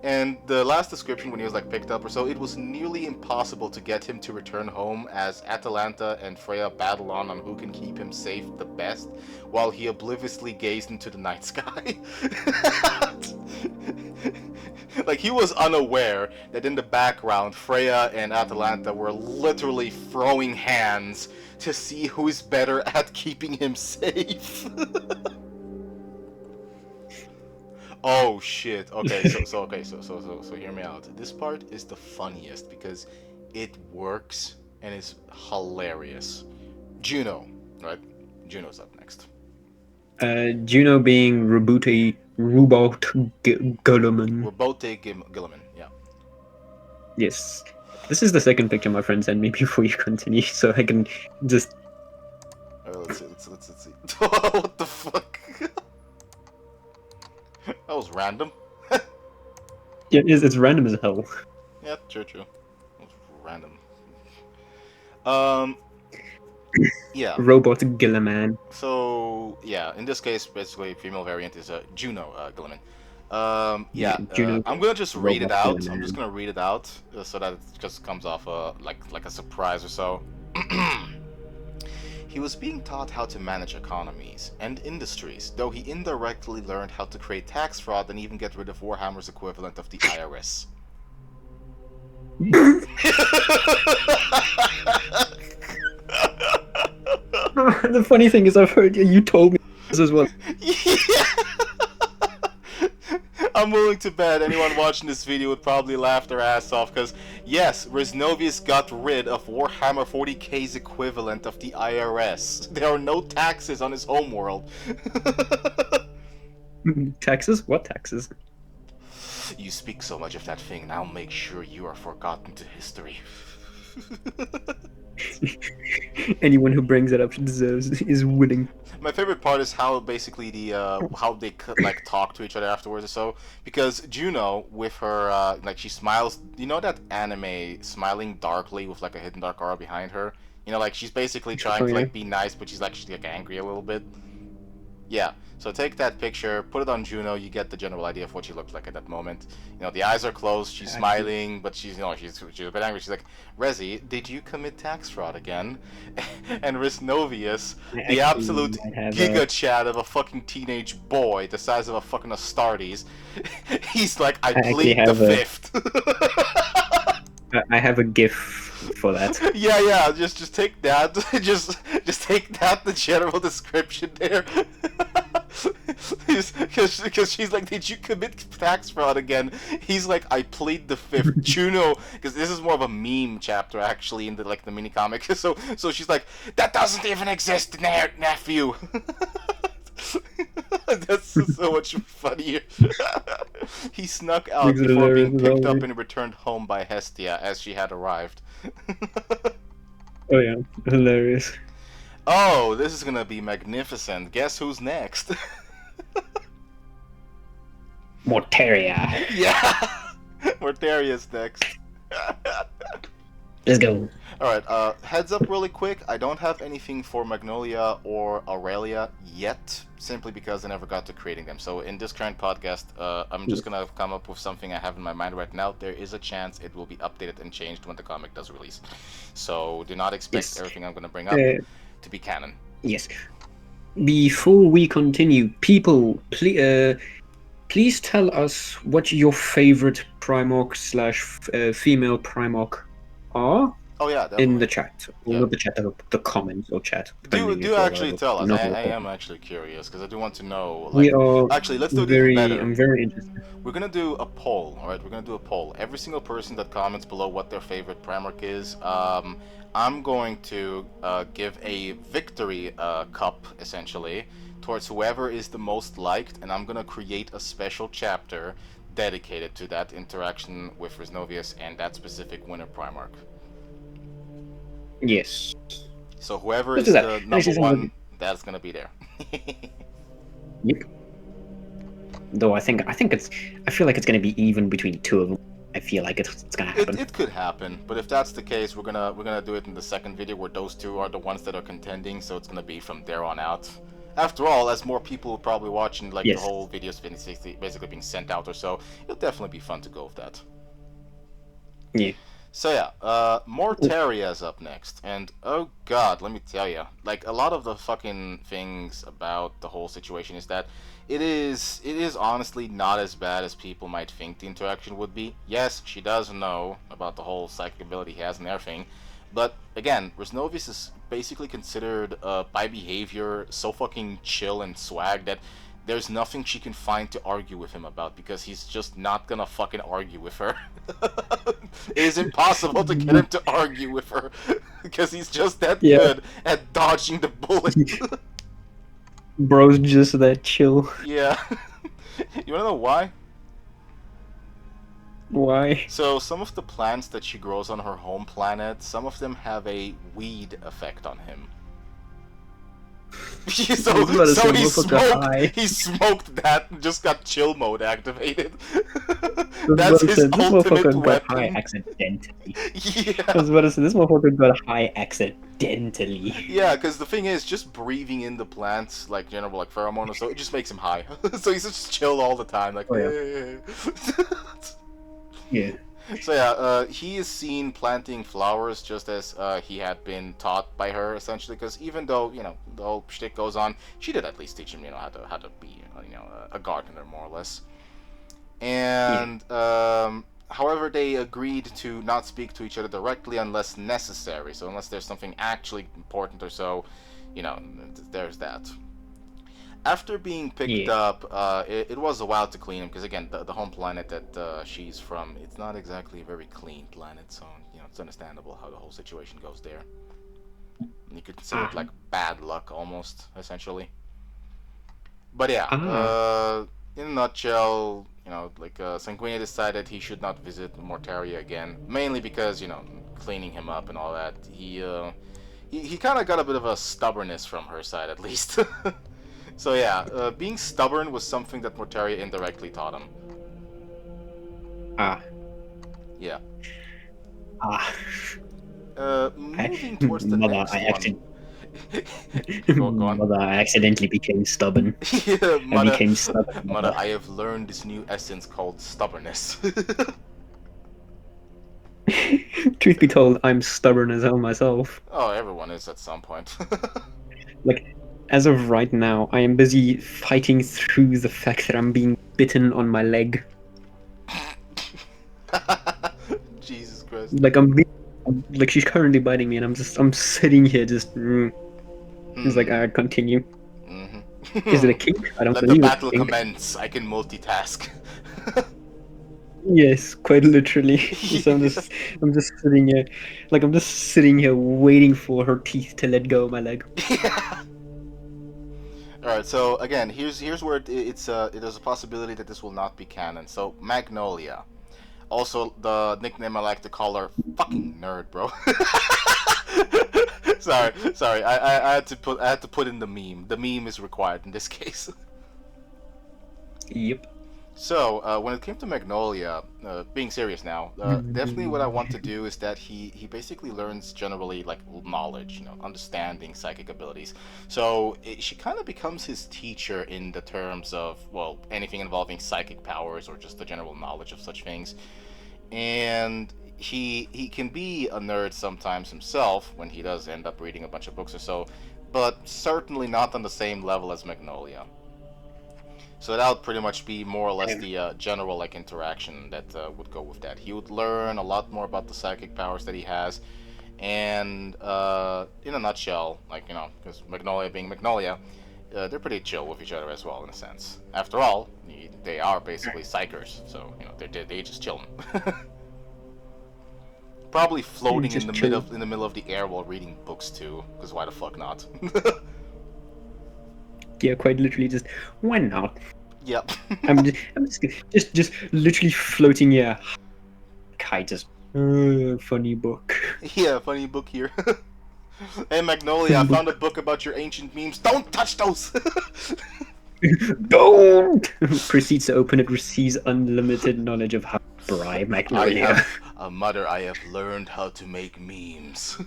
And the last description, when he was like picked up or so, it was nearly impossible to get him to return home as Atalanta and Freya battle on who can keep him safe the best, while he obliviously gazed into the night sky. Like, he was unaware that in the background, Freya and Atalanta were literally throwing hands to see who's better at keeping him safe. Oh shit. Okay, so hear me out. This part is the funniest because it works and is hilarious. Juno, right? Juno's up next. Juno being Rubaut Gulliman. Robote Gilliman, yeah. Yes. This is the second picture my friend sent me before you continue, so I can just. Let's see. What the fuck? That was random. Yeah, it's random as hell. Yeah, true. It was random. Um, yeah. Robot Gilliman. So yeah, in this case, basically, female variant is Juno Gilliman. Yeah, Juno. I'm gonna just read it Robot out. Gilliman. I'm just gonna read it out so that it just comes off like a surprise or so. He was being taught how to manage economies and industries, though he indirectly learned how to create tax fraud and even get rid of Warhammer's equivalent of the IRS. The funny thing is, I've heard you told me this as well. Yeah. I'm willing to bet anyone watching this video would probably laugh their ass off, because yes, Reznovius got rid of Warhammer 40K's equivalent of the IRS. There are no taxes on his homeworld. Taxes? What taxes? You speak so much of that thing, and I'll make sure you are forgotten to history. Anyone who brings it up is winning. My favorite part is how basically how they like talk to each other afterwards or so, because Juno with her like she smiles. You know that anime smiling darkly with like a hidden dark aura behind her. Like she's basically trying to like be nice, but she's actually like angry a little bit. Yeah. So take that picture, put it on Juno. You get the general idea of what she looks like at that moment. The eyes are closed. She's smiling, but she's she's a bit angry. She's like, "Rezi, did you commit tax fraud again?" And Reznovius, the absolute giga chat of a fucking teenage boy, the size of a fucking Astartes, he's like, "I plead the fifth." I have a GIF for that. Yeah. Just take that. just take that. The general description there. Because she's like, "Did you commit tax fraud again?" He's like, "I plead the fifth." Juno, because this is more of a meme chapter actually in the mini comic. So she's like, "That doesn't even exist, nephew." That's so much funnier. He snuck out before being picked up and returned home by Hestia as she had arrived. Oh yeah, hilarious. Oh, this is gonna be magnificent. Guess who's next? Mortaria. Yeah! Mortaria's next. Let's go. Alright, heads up really quick, I don't have anything for Magnolia or Aurelia yet, simply because I never got to creating them. So in this current podcast, I'm just gonna come up with something I have in my mind right now. There is a chance it will be updated and changed when the comic does release. So do not expect everything I'm gonna bring up to be canon. Yes. Before we continue, people, please tell us what your favorite Primarch / female Primarch are. Oh yeah, definitely. In the chat, or Yeah. not the chat, the comments or chat. Do actually tell us. I am actually curious because I do want to know. Like, We are actually, let's do it even better. I'm very interested. We're gonna do a poll. All right, we're gonna do a poll. Every single person that comments below what their favorite Primarch is, I'm going to give a victory cup essentially towards whoever is the most liked, and I'm gonna create a special chapter dedicated to that interaction with Reznovius and that specific winner Primarch. Yes. So whoever is the number one, that's gonna be there. Yep. Though I feel like it's gonna be even between two of them. I feel like it's gonna happen. It could happen, but if that's the case, we're gonna do it in the second video where those two are the ones that are contending. So it's gonna be from there on out. After all, as more people probably watching, like the whole video's basically being sent out or so, it'll definitely be fun to go with that. Yeah. So yeah, Mortaria's up next, and oh god, let me tell you, like a lot of the fucking things about the whole situation is that it is honestly not as bad as people might think the interaction would be. Yes, she does know about the whole psychic ability he has and everything, but again, Reznovius is basically considered by behavior so fucking chill and swag that there's nothing she can find to argue with him about because he's just not gonna fucking argue with her. It is impossible to get him to argue with her because he's just that good at dodging the bullet. Bro's just that chill. Yeah. You wanna know why? Why? So some of the plants that she grows on her home planet, some of them have a weed effect on him. so he smoked that and just got chill mode activated. That's his ultimate weapon. High accidentally. Yeah. I was about to say, this motherfucker got high accidentally. Yeah, because the thing is, just breathing in the plants, like general like pheromone or so, it just makes him high. So he's just chill all the time, like. Yeah. So yeah, he is seen planting flowers just as he had been taught by her, essentially. Because even though the whole shtick goes on, she did at least teach him how to be a gardener more or less. And however, they agreed to not speak to each other directly unless necessary. So unless there's something actually important or so, there's that. After being picked up, it was a while to clean him because again, the home planet that she's from, it's not exactly a very clean planet, so it's understandable how the whole situation goes there. You could consider it like bad luck almost, essentially. But yeah, in a nutshell, Sanguinia decided he should not visit Mortaria again, mainly because cleaning him up and all that. He kind of got a bit of a stubbornness from her side, at least. So yeah, being stubborn was something that Mortaria indirectly taught him. Yeah. Moving towards the next one. Mother, I accidentally became stubborn. Yeah, I became stubborn. Mother, I have learned this new essence called stubbornness. Truth be told, I'm stubborn as hell myself. Oh, everyone is at some point. Like, as of right now, I am busy fighting through the fact that I'm being bitten on my leg. Jesus Christ. Like like she's currently biting me, and I'm sitting here just. It's like I continue. Is it a kink? I don't Let believe the it's battle a kink. commence. I can multitask. Yes, quite literally. So I'm just sitting here, like I'm just sitting here waiting for her teeth to let go of my leg. All right, so again, here's where there's a possibility that this will not be canon. So Magnolia, also the nickname I like to call her, fucking nerd, bro. sorry. I had to put in the meme. The meme is required in this case. Yep. So, when it came to Magnolia, being serious now, definitely what I want to do is that he basically learns generally, like, knowledge, understanding psychic abilities. So, she kind of becomes his teacher in the terms of, well, anything involving psychic powers or just the general knowledge of such things. And he can be a nerd sometimes himself when he does end up reading a bunch of books or so, but certainly not on the same level as Magnolia. So that would pretty much be more or less the general like interaction that would go with that. He would learn a lot more about the psychic powers that he has, and in a nutshell, like because Magnolia being Magnolia, they're pretty chill with each other as well in a sense. After all, they are basically psychers, so they just chilling. Probably floating in Just the chill. middle of the air while reading books too, because why the fuck not? Yeah, quite literally, just why not? Yep. I'm just literally floating. Yeah, kite just funny book. Yeah, funny book here. Hey Magnolia, I Funny found a book. book about your ancient memes. Don't touch those! Don't proceeds to open it. Receives unlimited knowledge of how to bribe I Magnolia. have a mother, I have learned how to make memes.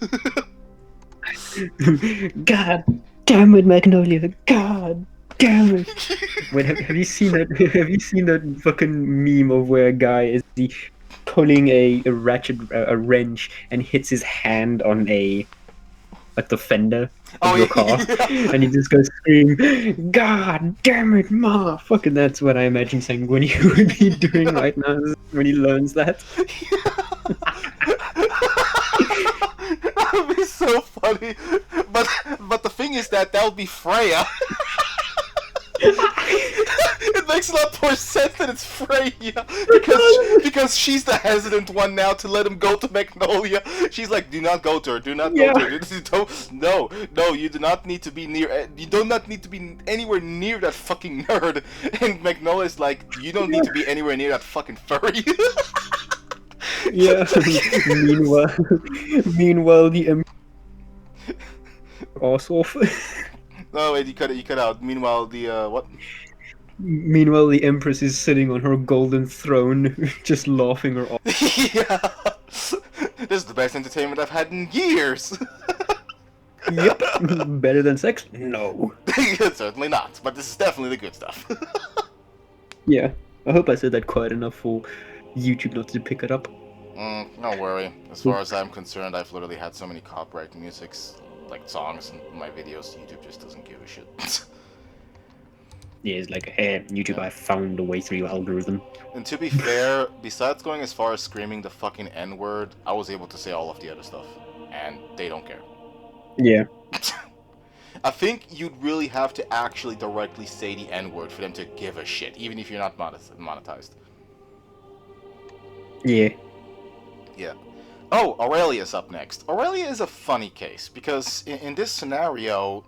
God damn it, Magnolia! God damn it! Wait, have you seen that? Have you seen that fucking meme of where a guy is pulling a ratchet, a wrench, and hits his hand on like the fender of Oh your car, yeah. and he just goes scream, "God damn it, motherfucker!" That's what I imagine Sanguini would be doing right now when he learns that. That would be so funny. But the thing is that would be Freya. It makes a lot more sense that it's Freya because she's the hesitant one now to let him go to Magnolia. She's like, do not go to her, do not go to her. No, you do not need to be near. You do not need to be anywhere near that fucking nerd. And Magnolia's like, you don't need to be anywhere near that fucking furry. Yeah. meanwhile, the Emperor also. No, wait, you cut out. Meanwhile, the what? Meanwhile, the Empress is sitting on her golden throne, just laughing her off. Yeah, this is the best entertainment I've had in years. Yep. Better than sex? No. Certainly not, but this is definitely the good stuff. Yeah. I hope I said that quiet enough for YouTube not to pick it up. Don't worry. As far as I'm concerned, I've literally had so many copyright musics, like songs in my videos, YouTube just doesn't give a shit. Yeah, it's like, hey, YouTube, Yeah. I found a way through your algorithm. And to be fair, besides going as far as screaming the fucking N-word, I was able to say all of the other stuff. And they don't care. Yeah. I think you'd really have to actually directly say the N-word for them to give a shit, even if you're not monetized. Yeah. Yeah. Oh, Aurelia's up next. Aurelia is a funny case, because in this scenario,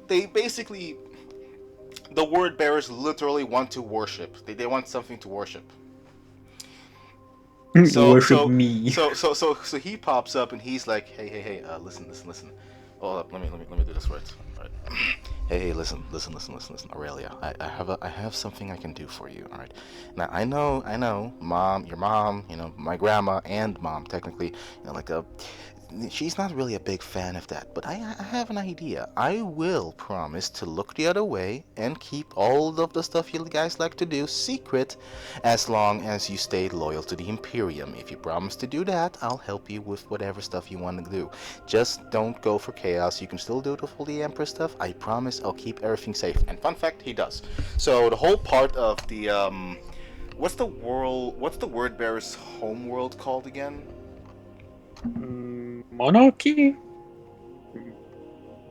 they basically... The word bearers literally want to worship. They want something to worship. Worship me. So he pops up and he's like, hey, listen. Hold up, let me do this right. All right. Hey, listen, Aurelia. I have something I can do for you. All right. Now I know, mom, your mom, my grandma and mom technically, she's not really a big fan of that, but I have an idea. I will promise to look the other way and keep all of the stuff you guys like to do secret as long as you stay loyal to the Imperium. If you promise to do that, I'll help you with whatever stuff you want to do. Just don't go for chaos. You can still do the fully Emperor stuff. I promise I'll keep everything safe. And fun fact, he does. So the whole part of the what's the word bearer's home world called again? Monarchy?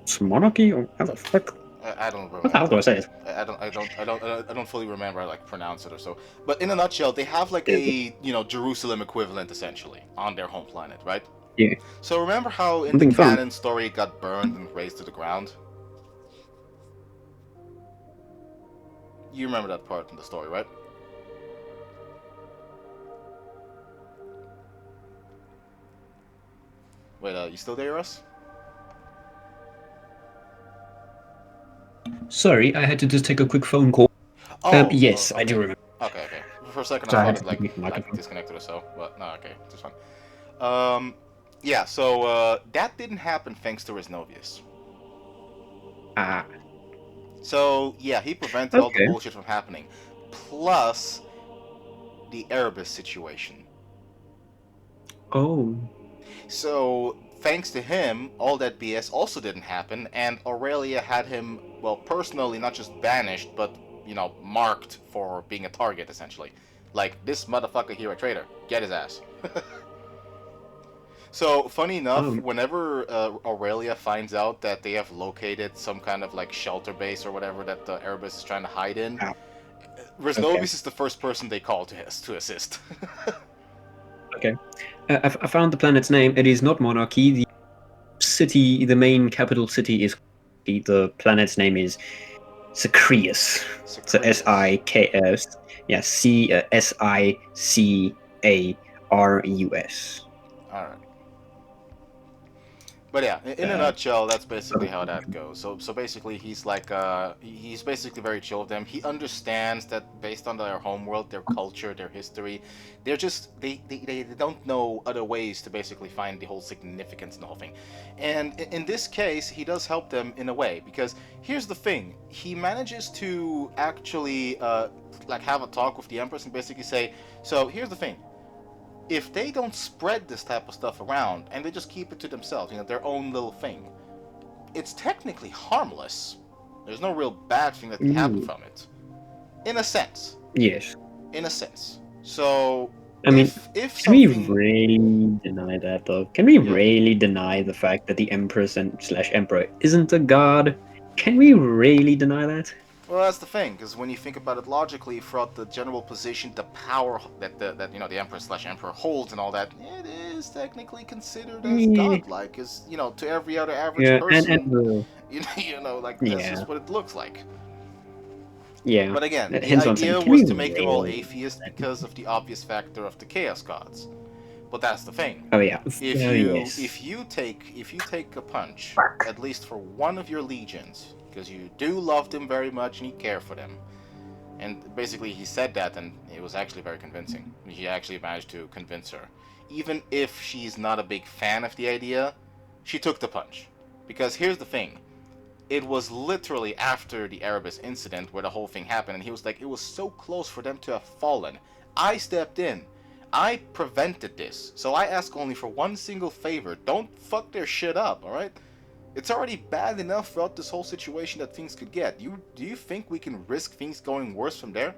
It's monarchy? Or how the fuck? I don't remember. What the hell do I say it? I don't fully remember how to pronounce it or so. But in a nutshell, they have like a Jerusalem equivalent essentially on their home planet, right? Yeah. So remember how in Something the fun. canon story it got burned and razed to the ground? You remember that part in the story, right? Wait, you still there, Russ? Sorry, I had to just take a quick phone call. Yes, I do Okay. remember. Okay. For a second, I So I thought had it to take the like microphone. disconnected or so, but no, okay, just fine. Yeah. So that didn't happen thanks to Reznovius. Ah, So yeah, he prevented all the okay. bullshit from happening. Plus the Erebus situation. Oh, So thanks to him, all that BS also didn't happen, and Aurelia had him, well, personally not just banished, but marked for being a target essentially. Like, this motherfucker here a traitor. Get his ass. So, funny enough, um, whenever Aurelia finds out that they have located some kind of like shelter base or whatever that the Erebus is trying to hide in, ah, okay, Reznovius is the first person they call to assist. okay. I found the planet's name. It is not Monarchy. The city, the main capital city is. The planet's name is Sicarius. So Sicarius. Siks. Yeah, Sicarus. Alright. But yeah, in a Uh, nutshell, that's basically how that goes. So basically, he's like he's basically very chill with them. He understands that based on their homeworld, their culture, their history, they're just they don't know other ways to basically find the whole significance in the whole thing. And in this case, he does help them in a way because here's the thing: he manages to actually like have a talk with the Empress and basically say, so here's the thing, if they don't spread this type of stuff around and they just keep it to themselves, their own little thing, it's technically harmless. There's no real bad thing that can happen mm, from it. In a sense. yes. In a sense. So I mean, if can we something really deny that, though? Can we yeah. really deny the fact that the Empress and slash Emperor isn't a god? Can we really deny that? Well, that's the thing, because when you think about it logically, throughout the general position, the power that the Empress slash Emperor holds and all that, it is technically considered as Yeah, godlike. Because to every other average yeah, and person, the like that's yeah, just what it looks like. yeah. But again, the Hence, what I'm saying. idea Can we was to make them all really? atheists because of the obvious factor of the chaos gods. But that's the thing. Oh yeah. If Oh you yes. if you take if you take a punch, at least for one of your legions, because you do love them very much and you care for them. And basically he said that and it was actually very convincing. He actually managed to convince her. Even if she's not a big fan of the idea, she took the punch. Because here's the thing, it was literally after the Erebus incident where the whole thing happened, and he was like, it was so close for them to have fallen. I stepped in. I prevented this. So I ask only for one single favor. Don't fuck their shit up, alright? It's already bad enough throughout this whole situation that things could get. Do you think we can risk things going worse from there?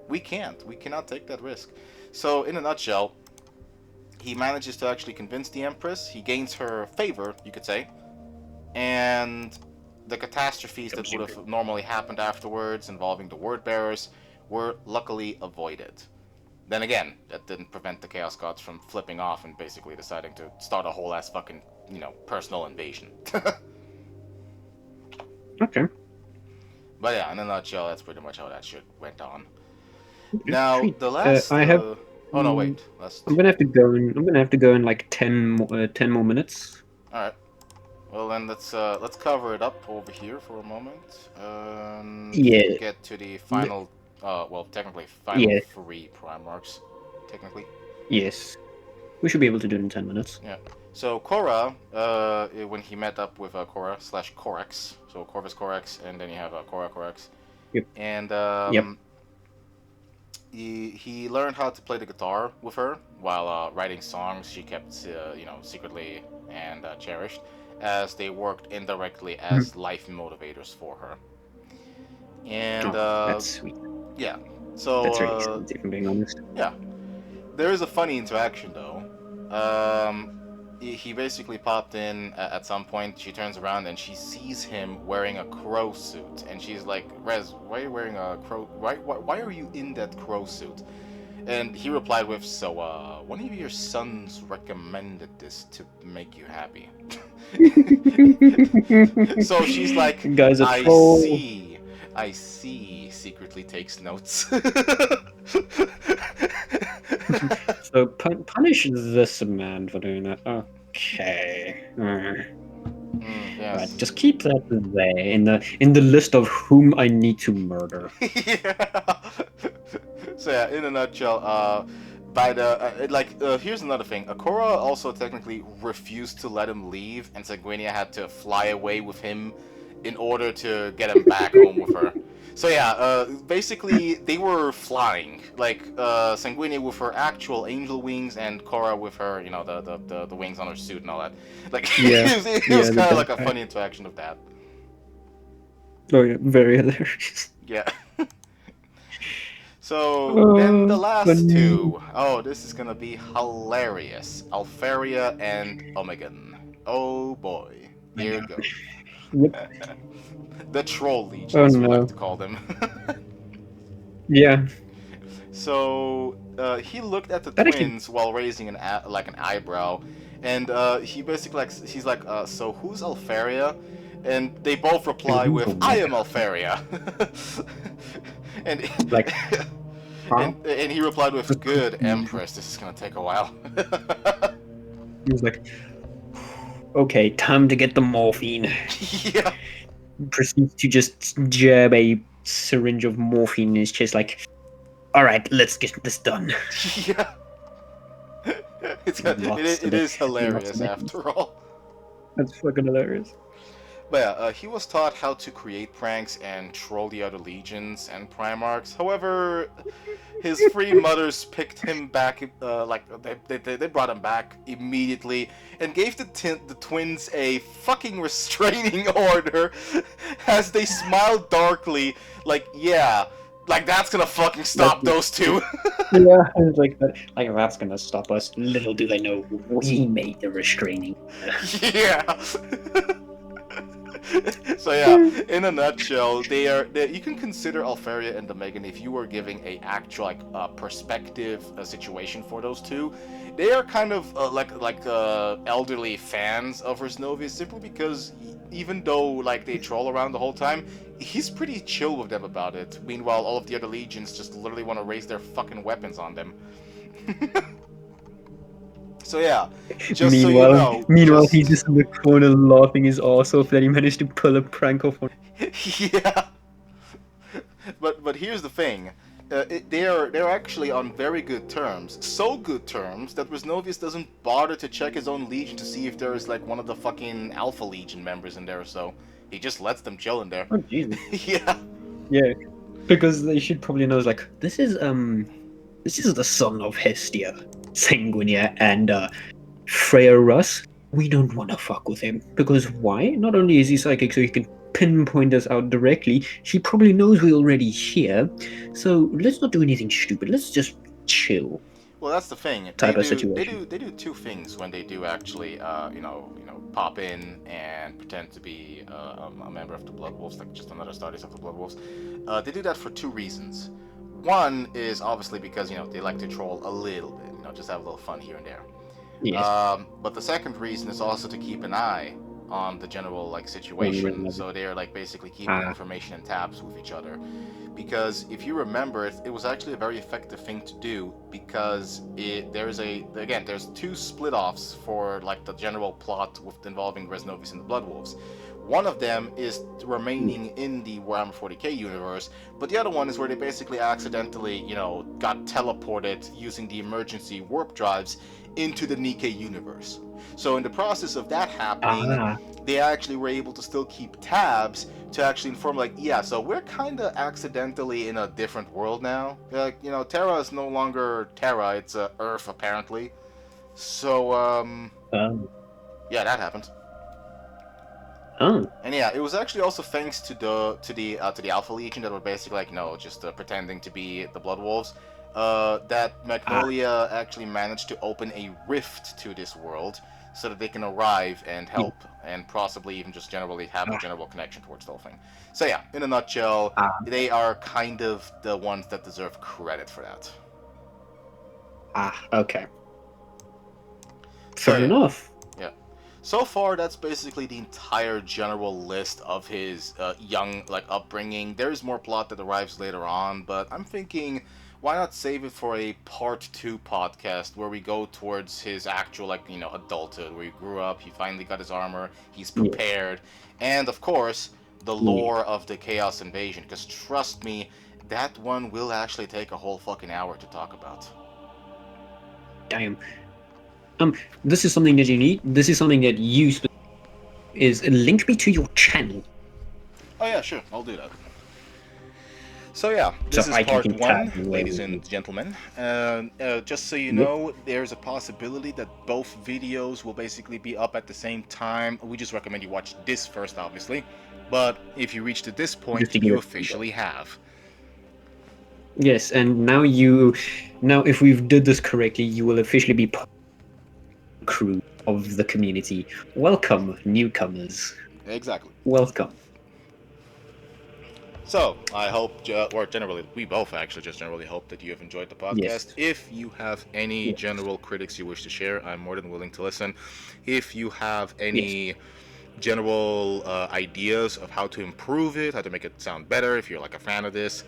We can't. We cannot take that risk. So, in a nutshell, he manages to actually convince the Empress. He gains her favor, you could say, and the catastrophes that would have normally happened afterwards involving the word bearers were luckily avoided. Then again, that didn't prevent the Chaos Gods from flipping off and basically deciding to start a whole ass fucking, personal invasion. Okay. But yeah, in a nutshell, that's pretty much how that shit went on. Now, Sweet. the last. I have. Oh no, mm, wait. Last. I'm gonna have to go in. I'm gonna have to go in like 10 more minutes. Alright. Well then, let's cover it up over here for a moment, and Yeah. get to the n- final. Well, technically, final Yeah. three prime marks. Technically, Yes. We should be able to do it in 10 minutes. yeah. So Korra, when he met up with Korra slash Korax, so Corvus Corax, and then you have Korra Corax, Yep. and Yep. he learned how to play the guitar with her while writing songs she kept secretly and cherished, as they worked indirectly Mhm. as life motivators for her. And Oh, that's sweet. yeah, so That's really sweet, if I'm being honest. yeah, there is a funny interaction though. He basically popped in at some point. She turns around and she sees him wearing a crow suit, and she's like, "Rez, why are you wearing a crow? Why are you in that crow suit?" And he replied with, "So, one of your sons recommended this to make you happy." So she's like, Guy's a "I troll. see, I see." Secretly takes notes. So punish this man for doing that. Okay. Right, Yes. just keep that there in the list of whom I need to murder. Yeah. So yeah, in a nutshell, here's another thing. Akora also technically refused to let him leave, and Sanguinia had to fly away with him in order to get him back home with her. So yeah, basically they were flying, like Sanguinia with her actual angel wings, and Korra with her, the wings on her suit and all that. Like Yeah, it was yeah, the kind of dark like a guy. funny interaction of that. Oh yeah, very hilarious. Yeah. So then the Oh, last funny. two. Oh, this is gonna be hilarious. Alfaria and Omegan. Oh boy. I Here know. it goes. Yep. The Troll Legion, Oh as we like no. to call them. Yeah, So he looked at the that actually. twins while raising an eyebrow, and he basically he's like, so who's Alfaria? And they both reply Who's with, I am Omega? Alfaria. and Like, huh? and he replied with, good Empress, this is gonna take a while. He was like, okay, time to get the morphine. Yeah. Proceeds to just jab a syringe of morphine in his chest, like, all right, let's get this done. Yeah. It is hilarious after all. That's fucking hilarious. But yeah, he was taught how to create pranks and troll the other legions and Primarchs. However, his three mothers picked him back, they brought him back immediately and gave the twins a fucking restraining order as they smiled darkly, like, yeah, like that's gonna fucking stop those two. Yeah, it's like that. Like that's gonna stop us. Little do they know we made the restraining. Yeah. So yeah, in a nutshell, you can consider Alfaria and the Megan, if you were giving a actual perspective situation for those two. They are kind of elderly fans of Reznovius, simply because even though like they troll around the whole time, he's pretty chill with them about it. Meanwhile, all of the other legions just literally want to raise their fucking weapons on them. So yeah, just so you know, meanwhile, he's just in the corner laughing his ass off that he managed to pull a prank off on. Yeah. But here's the thing, they're actually on very good terms, so good terms that Reznovius doesn't bother to check his own legion to see if there is like one of the fucking Alpha Legion members in there or so. He just lets them chill in there. Oh Jesus. Yeah. Yeah, because they should probably know. Like this is the son of Hestia, Sanguinia, and Freya Russ. We don't want to fuck with him because why? Not only is he psychic, so he can pinpoint us out directly. She probably knows we're already here, so let's not do anything stupid. Let's just chill. Well, that's the thing. Type They of do situation. they do two things when they do actually pop in and pretend to be a member of the Blood Wolves, like just another Stardust of the Blood Wolves. They do that for two reasons. One is obviously because they like to troll a little bit, just have a little fun here and there. Yes. But the second reason is also to keep an eye on the general situation, so they're like basically keeping information in tabs with each other. Because if you remember, it was actually a very effective thing to do, because there's two split offs for like the general plot involving Reznovius and the Blood Wolves. One of them is remaining in the Warhammer 40K universe, but the other one is where they basically accidentally, got teleported using the emergency warp drives into the Nikkei universe. So in the process of that happening, they actually were able to still keep tabs to actually inform, like, yeah, so we're kind of accidentally in a different world now. Like, Terra is no longer Terra, it's Earth, apparently. So, yeah, that happened. Oh. And yeah, it was actually also thanks to the Alpha Legion that were basically like, just pretending to be the Blood Wolves, that Magnolia actually managed to open a rift to this world so that they can arrive and help, and possibly even just generally have a general connection towards the whole thing. So yeah, in a nutshell, they are kind of the ones that deserve credit for that. Okay. Fair enough. Yeah. So far, that's basically the entire general list of his young upbringing. There's more plot that arrives later on, but I'm thinking why not save it for a part 2 podcast where we go towards his actual, like, adulthood, where he grew up, he finally got his armor, he's prepared, and of course, the lore of the Chaos Invasion, because trust me, that one will actually take a whole fucking hour to talk about. Damn. This is something that you need. This is something that you link me to your channel. Oh yeah, sure, I'll do that. So yeah, this is part 1, ladies and gentlemen. Just so you know, there's a possibility that both videos will basically be up at the same time. We just recommend you watch this first, obviously. But if you reach to this point, you officially have. Yes, and now if we've did this correctly, you will officially be part of the crew of the community. Welcome, newcomers. Exactly. Welcome. So, I hope, or generally, we both actually just generally hope that you have enjoyed the podcast. Yes. If you have any general critics you wish to share, I'm more than willing to listen. If you have any general ideas of how to improve it, how to make it sound better, if you're like a fan of this,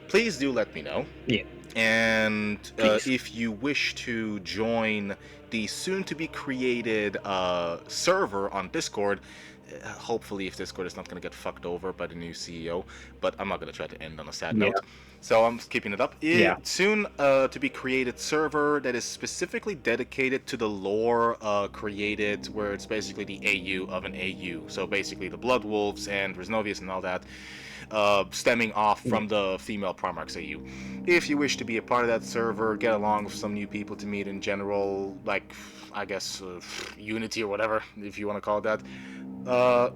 please do let me know. Yeah. And if you wish to join the soon-to-be created server on Discord, hopefully if Discord is not going to get fucked over by the new CEO, but I'm not going to try to end on a sad note, so I'm keeping it up. Soon to be created server that is specifically dedicated to the lore created, where it's basically the AU of an AU, so basically the Blood Wolves and Reznovius and all that, stemming off from the female Primarchs AU. If you wish to be a part of that server, get along with some new people to meet in general, like, I guess, Unity or whatever, if you want to call it that,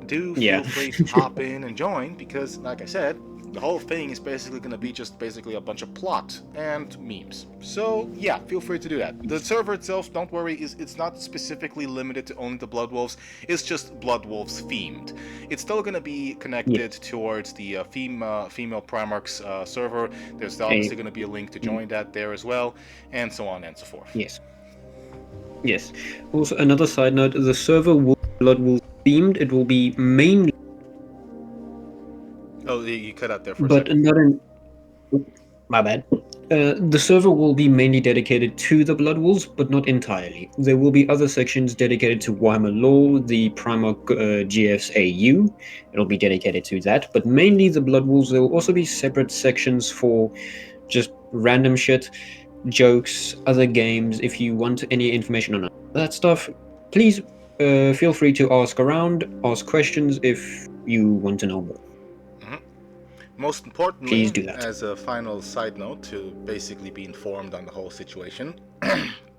do feel free to hop in and join, because, like I said, the whole thing is basically going to be just basically a bunch of plot and memes. So, yeah, feel free to do that. The server itself, don't worry, it's not specifically limited to only the Blood Wolves. It's just Blood Wolves themed. It's still going to be connected towards the female Primarchs server. There's obviously going to be a link to join that there as well, and so on and so forth. Yes. Also, another side note, the server will be Blood Wolves themed. It will be mainly... Oh, you cut out there for a second. Not in... My bad. The server will be mainly dedicated to the Blood Wolves, but not entirely. There will be other sections dedicated to Warhammer lore, the Primarch GF's AU. It'll be dedicated to that, but mainly the Blood Wolves. There will also be separate sections for just random shit, jokes, other games. If you want any information on that stuff, please feel free to ask around, ask questions if you want to know more. Most importantly, please do that. As a final side note to basically be informed on the whole situation,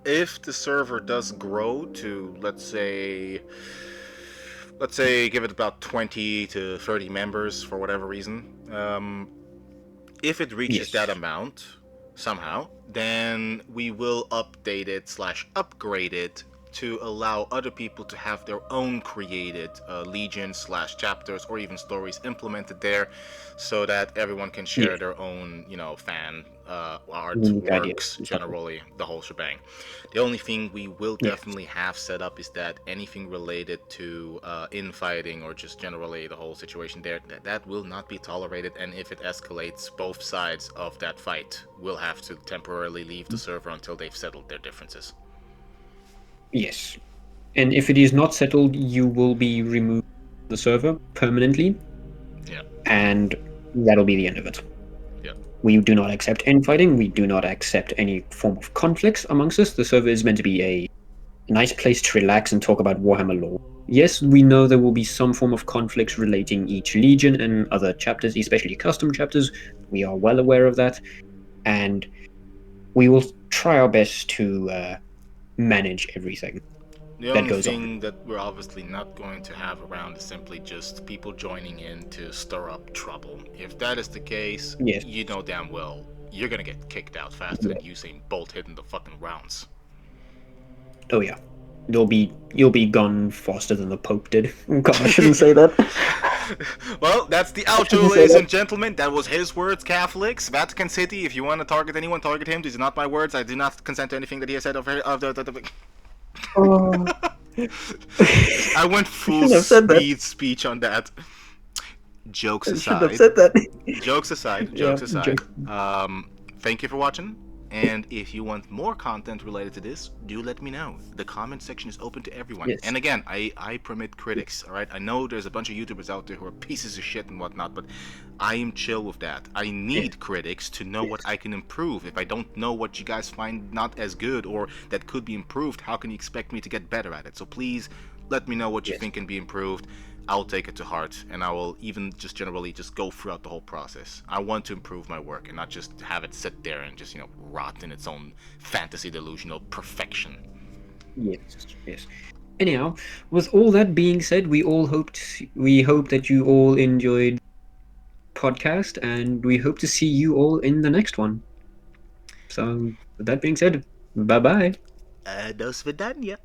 if the server does grow to, let's say give it about 20 to 30 members for whatever reason, if it reaches that amount somehow, then we will update it / upgrade it to allow other people to have their own created legions / chapters or even stories implemented there, so that everyone can share their own, fan artworks, generally the whole shebang. The only thing we will definitely have set up is that anything related to infighting or just generally the whole situation there, that will not be tolerated, and if it escalates, both sides of that fight will have to temporarily leave the server until they've settled their differences. Yes. And if it is not settled, you will be removed from the server permanently. Yeah. And that'll be the end of it. Yeah. We do not accept infighting. We do not accept any form of conflicts amongst us. The server is meant to be a nice place to relax and talk about Warhammer lore. Yes, we know there will be some form of conflicts relating each legion and other chapters, especially custom chapters. We are well aware of that. And we will try our best to manage everything. The only thing that we're obviously not going to have around is simply just people joining in to stir up trouble. If that is the case, you know damn well you're gonna get kicked out faster than Usain Bolt hitting the fucking rounds. Oh yeah. You'll be gone faster than the Pope did. God, I shouldn't say that. Well, that's the outro, ladies and gentlemen. That was his words, Catholics. Vatican City, if you want to target anyone, target him. These are not my words. I do not consent to anything that he has said I went full speed speech on that. Jokes aside. I should have said that. Jokes aside. thank you for watching. And if you want more content related to this, do let me know. The comment section is open to everyone. Yes. And again, I permit critics, alright? I know there's a bunch of YouTubers out there who are pieces of shit and whatnot, but I am chill with that. I need critics to know what I can improve. If I don't know what you guys find not as good or that could be improved, how can you expect me to get better at it? So please let me know what you think can be improved. I'll take it to heart, and I will even just generally just go throughout the whole process. I want to improve my work and not just have it sit there and just, rot in its own fantasy delusional perfection. Yes. Anyhow, with all that being said, we hope that you all enjoyed the podcast, and we hope to see you all in the next one. So, with that being said, bye-bye. До свидания.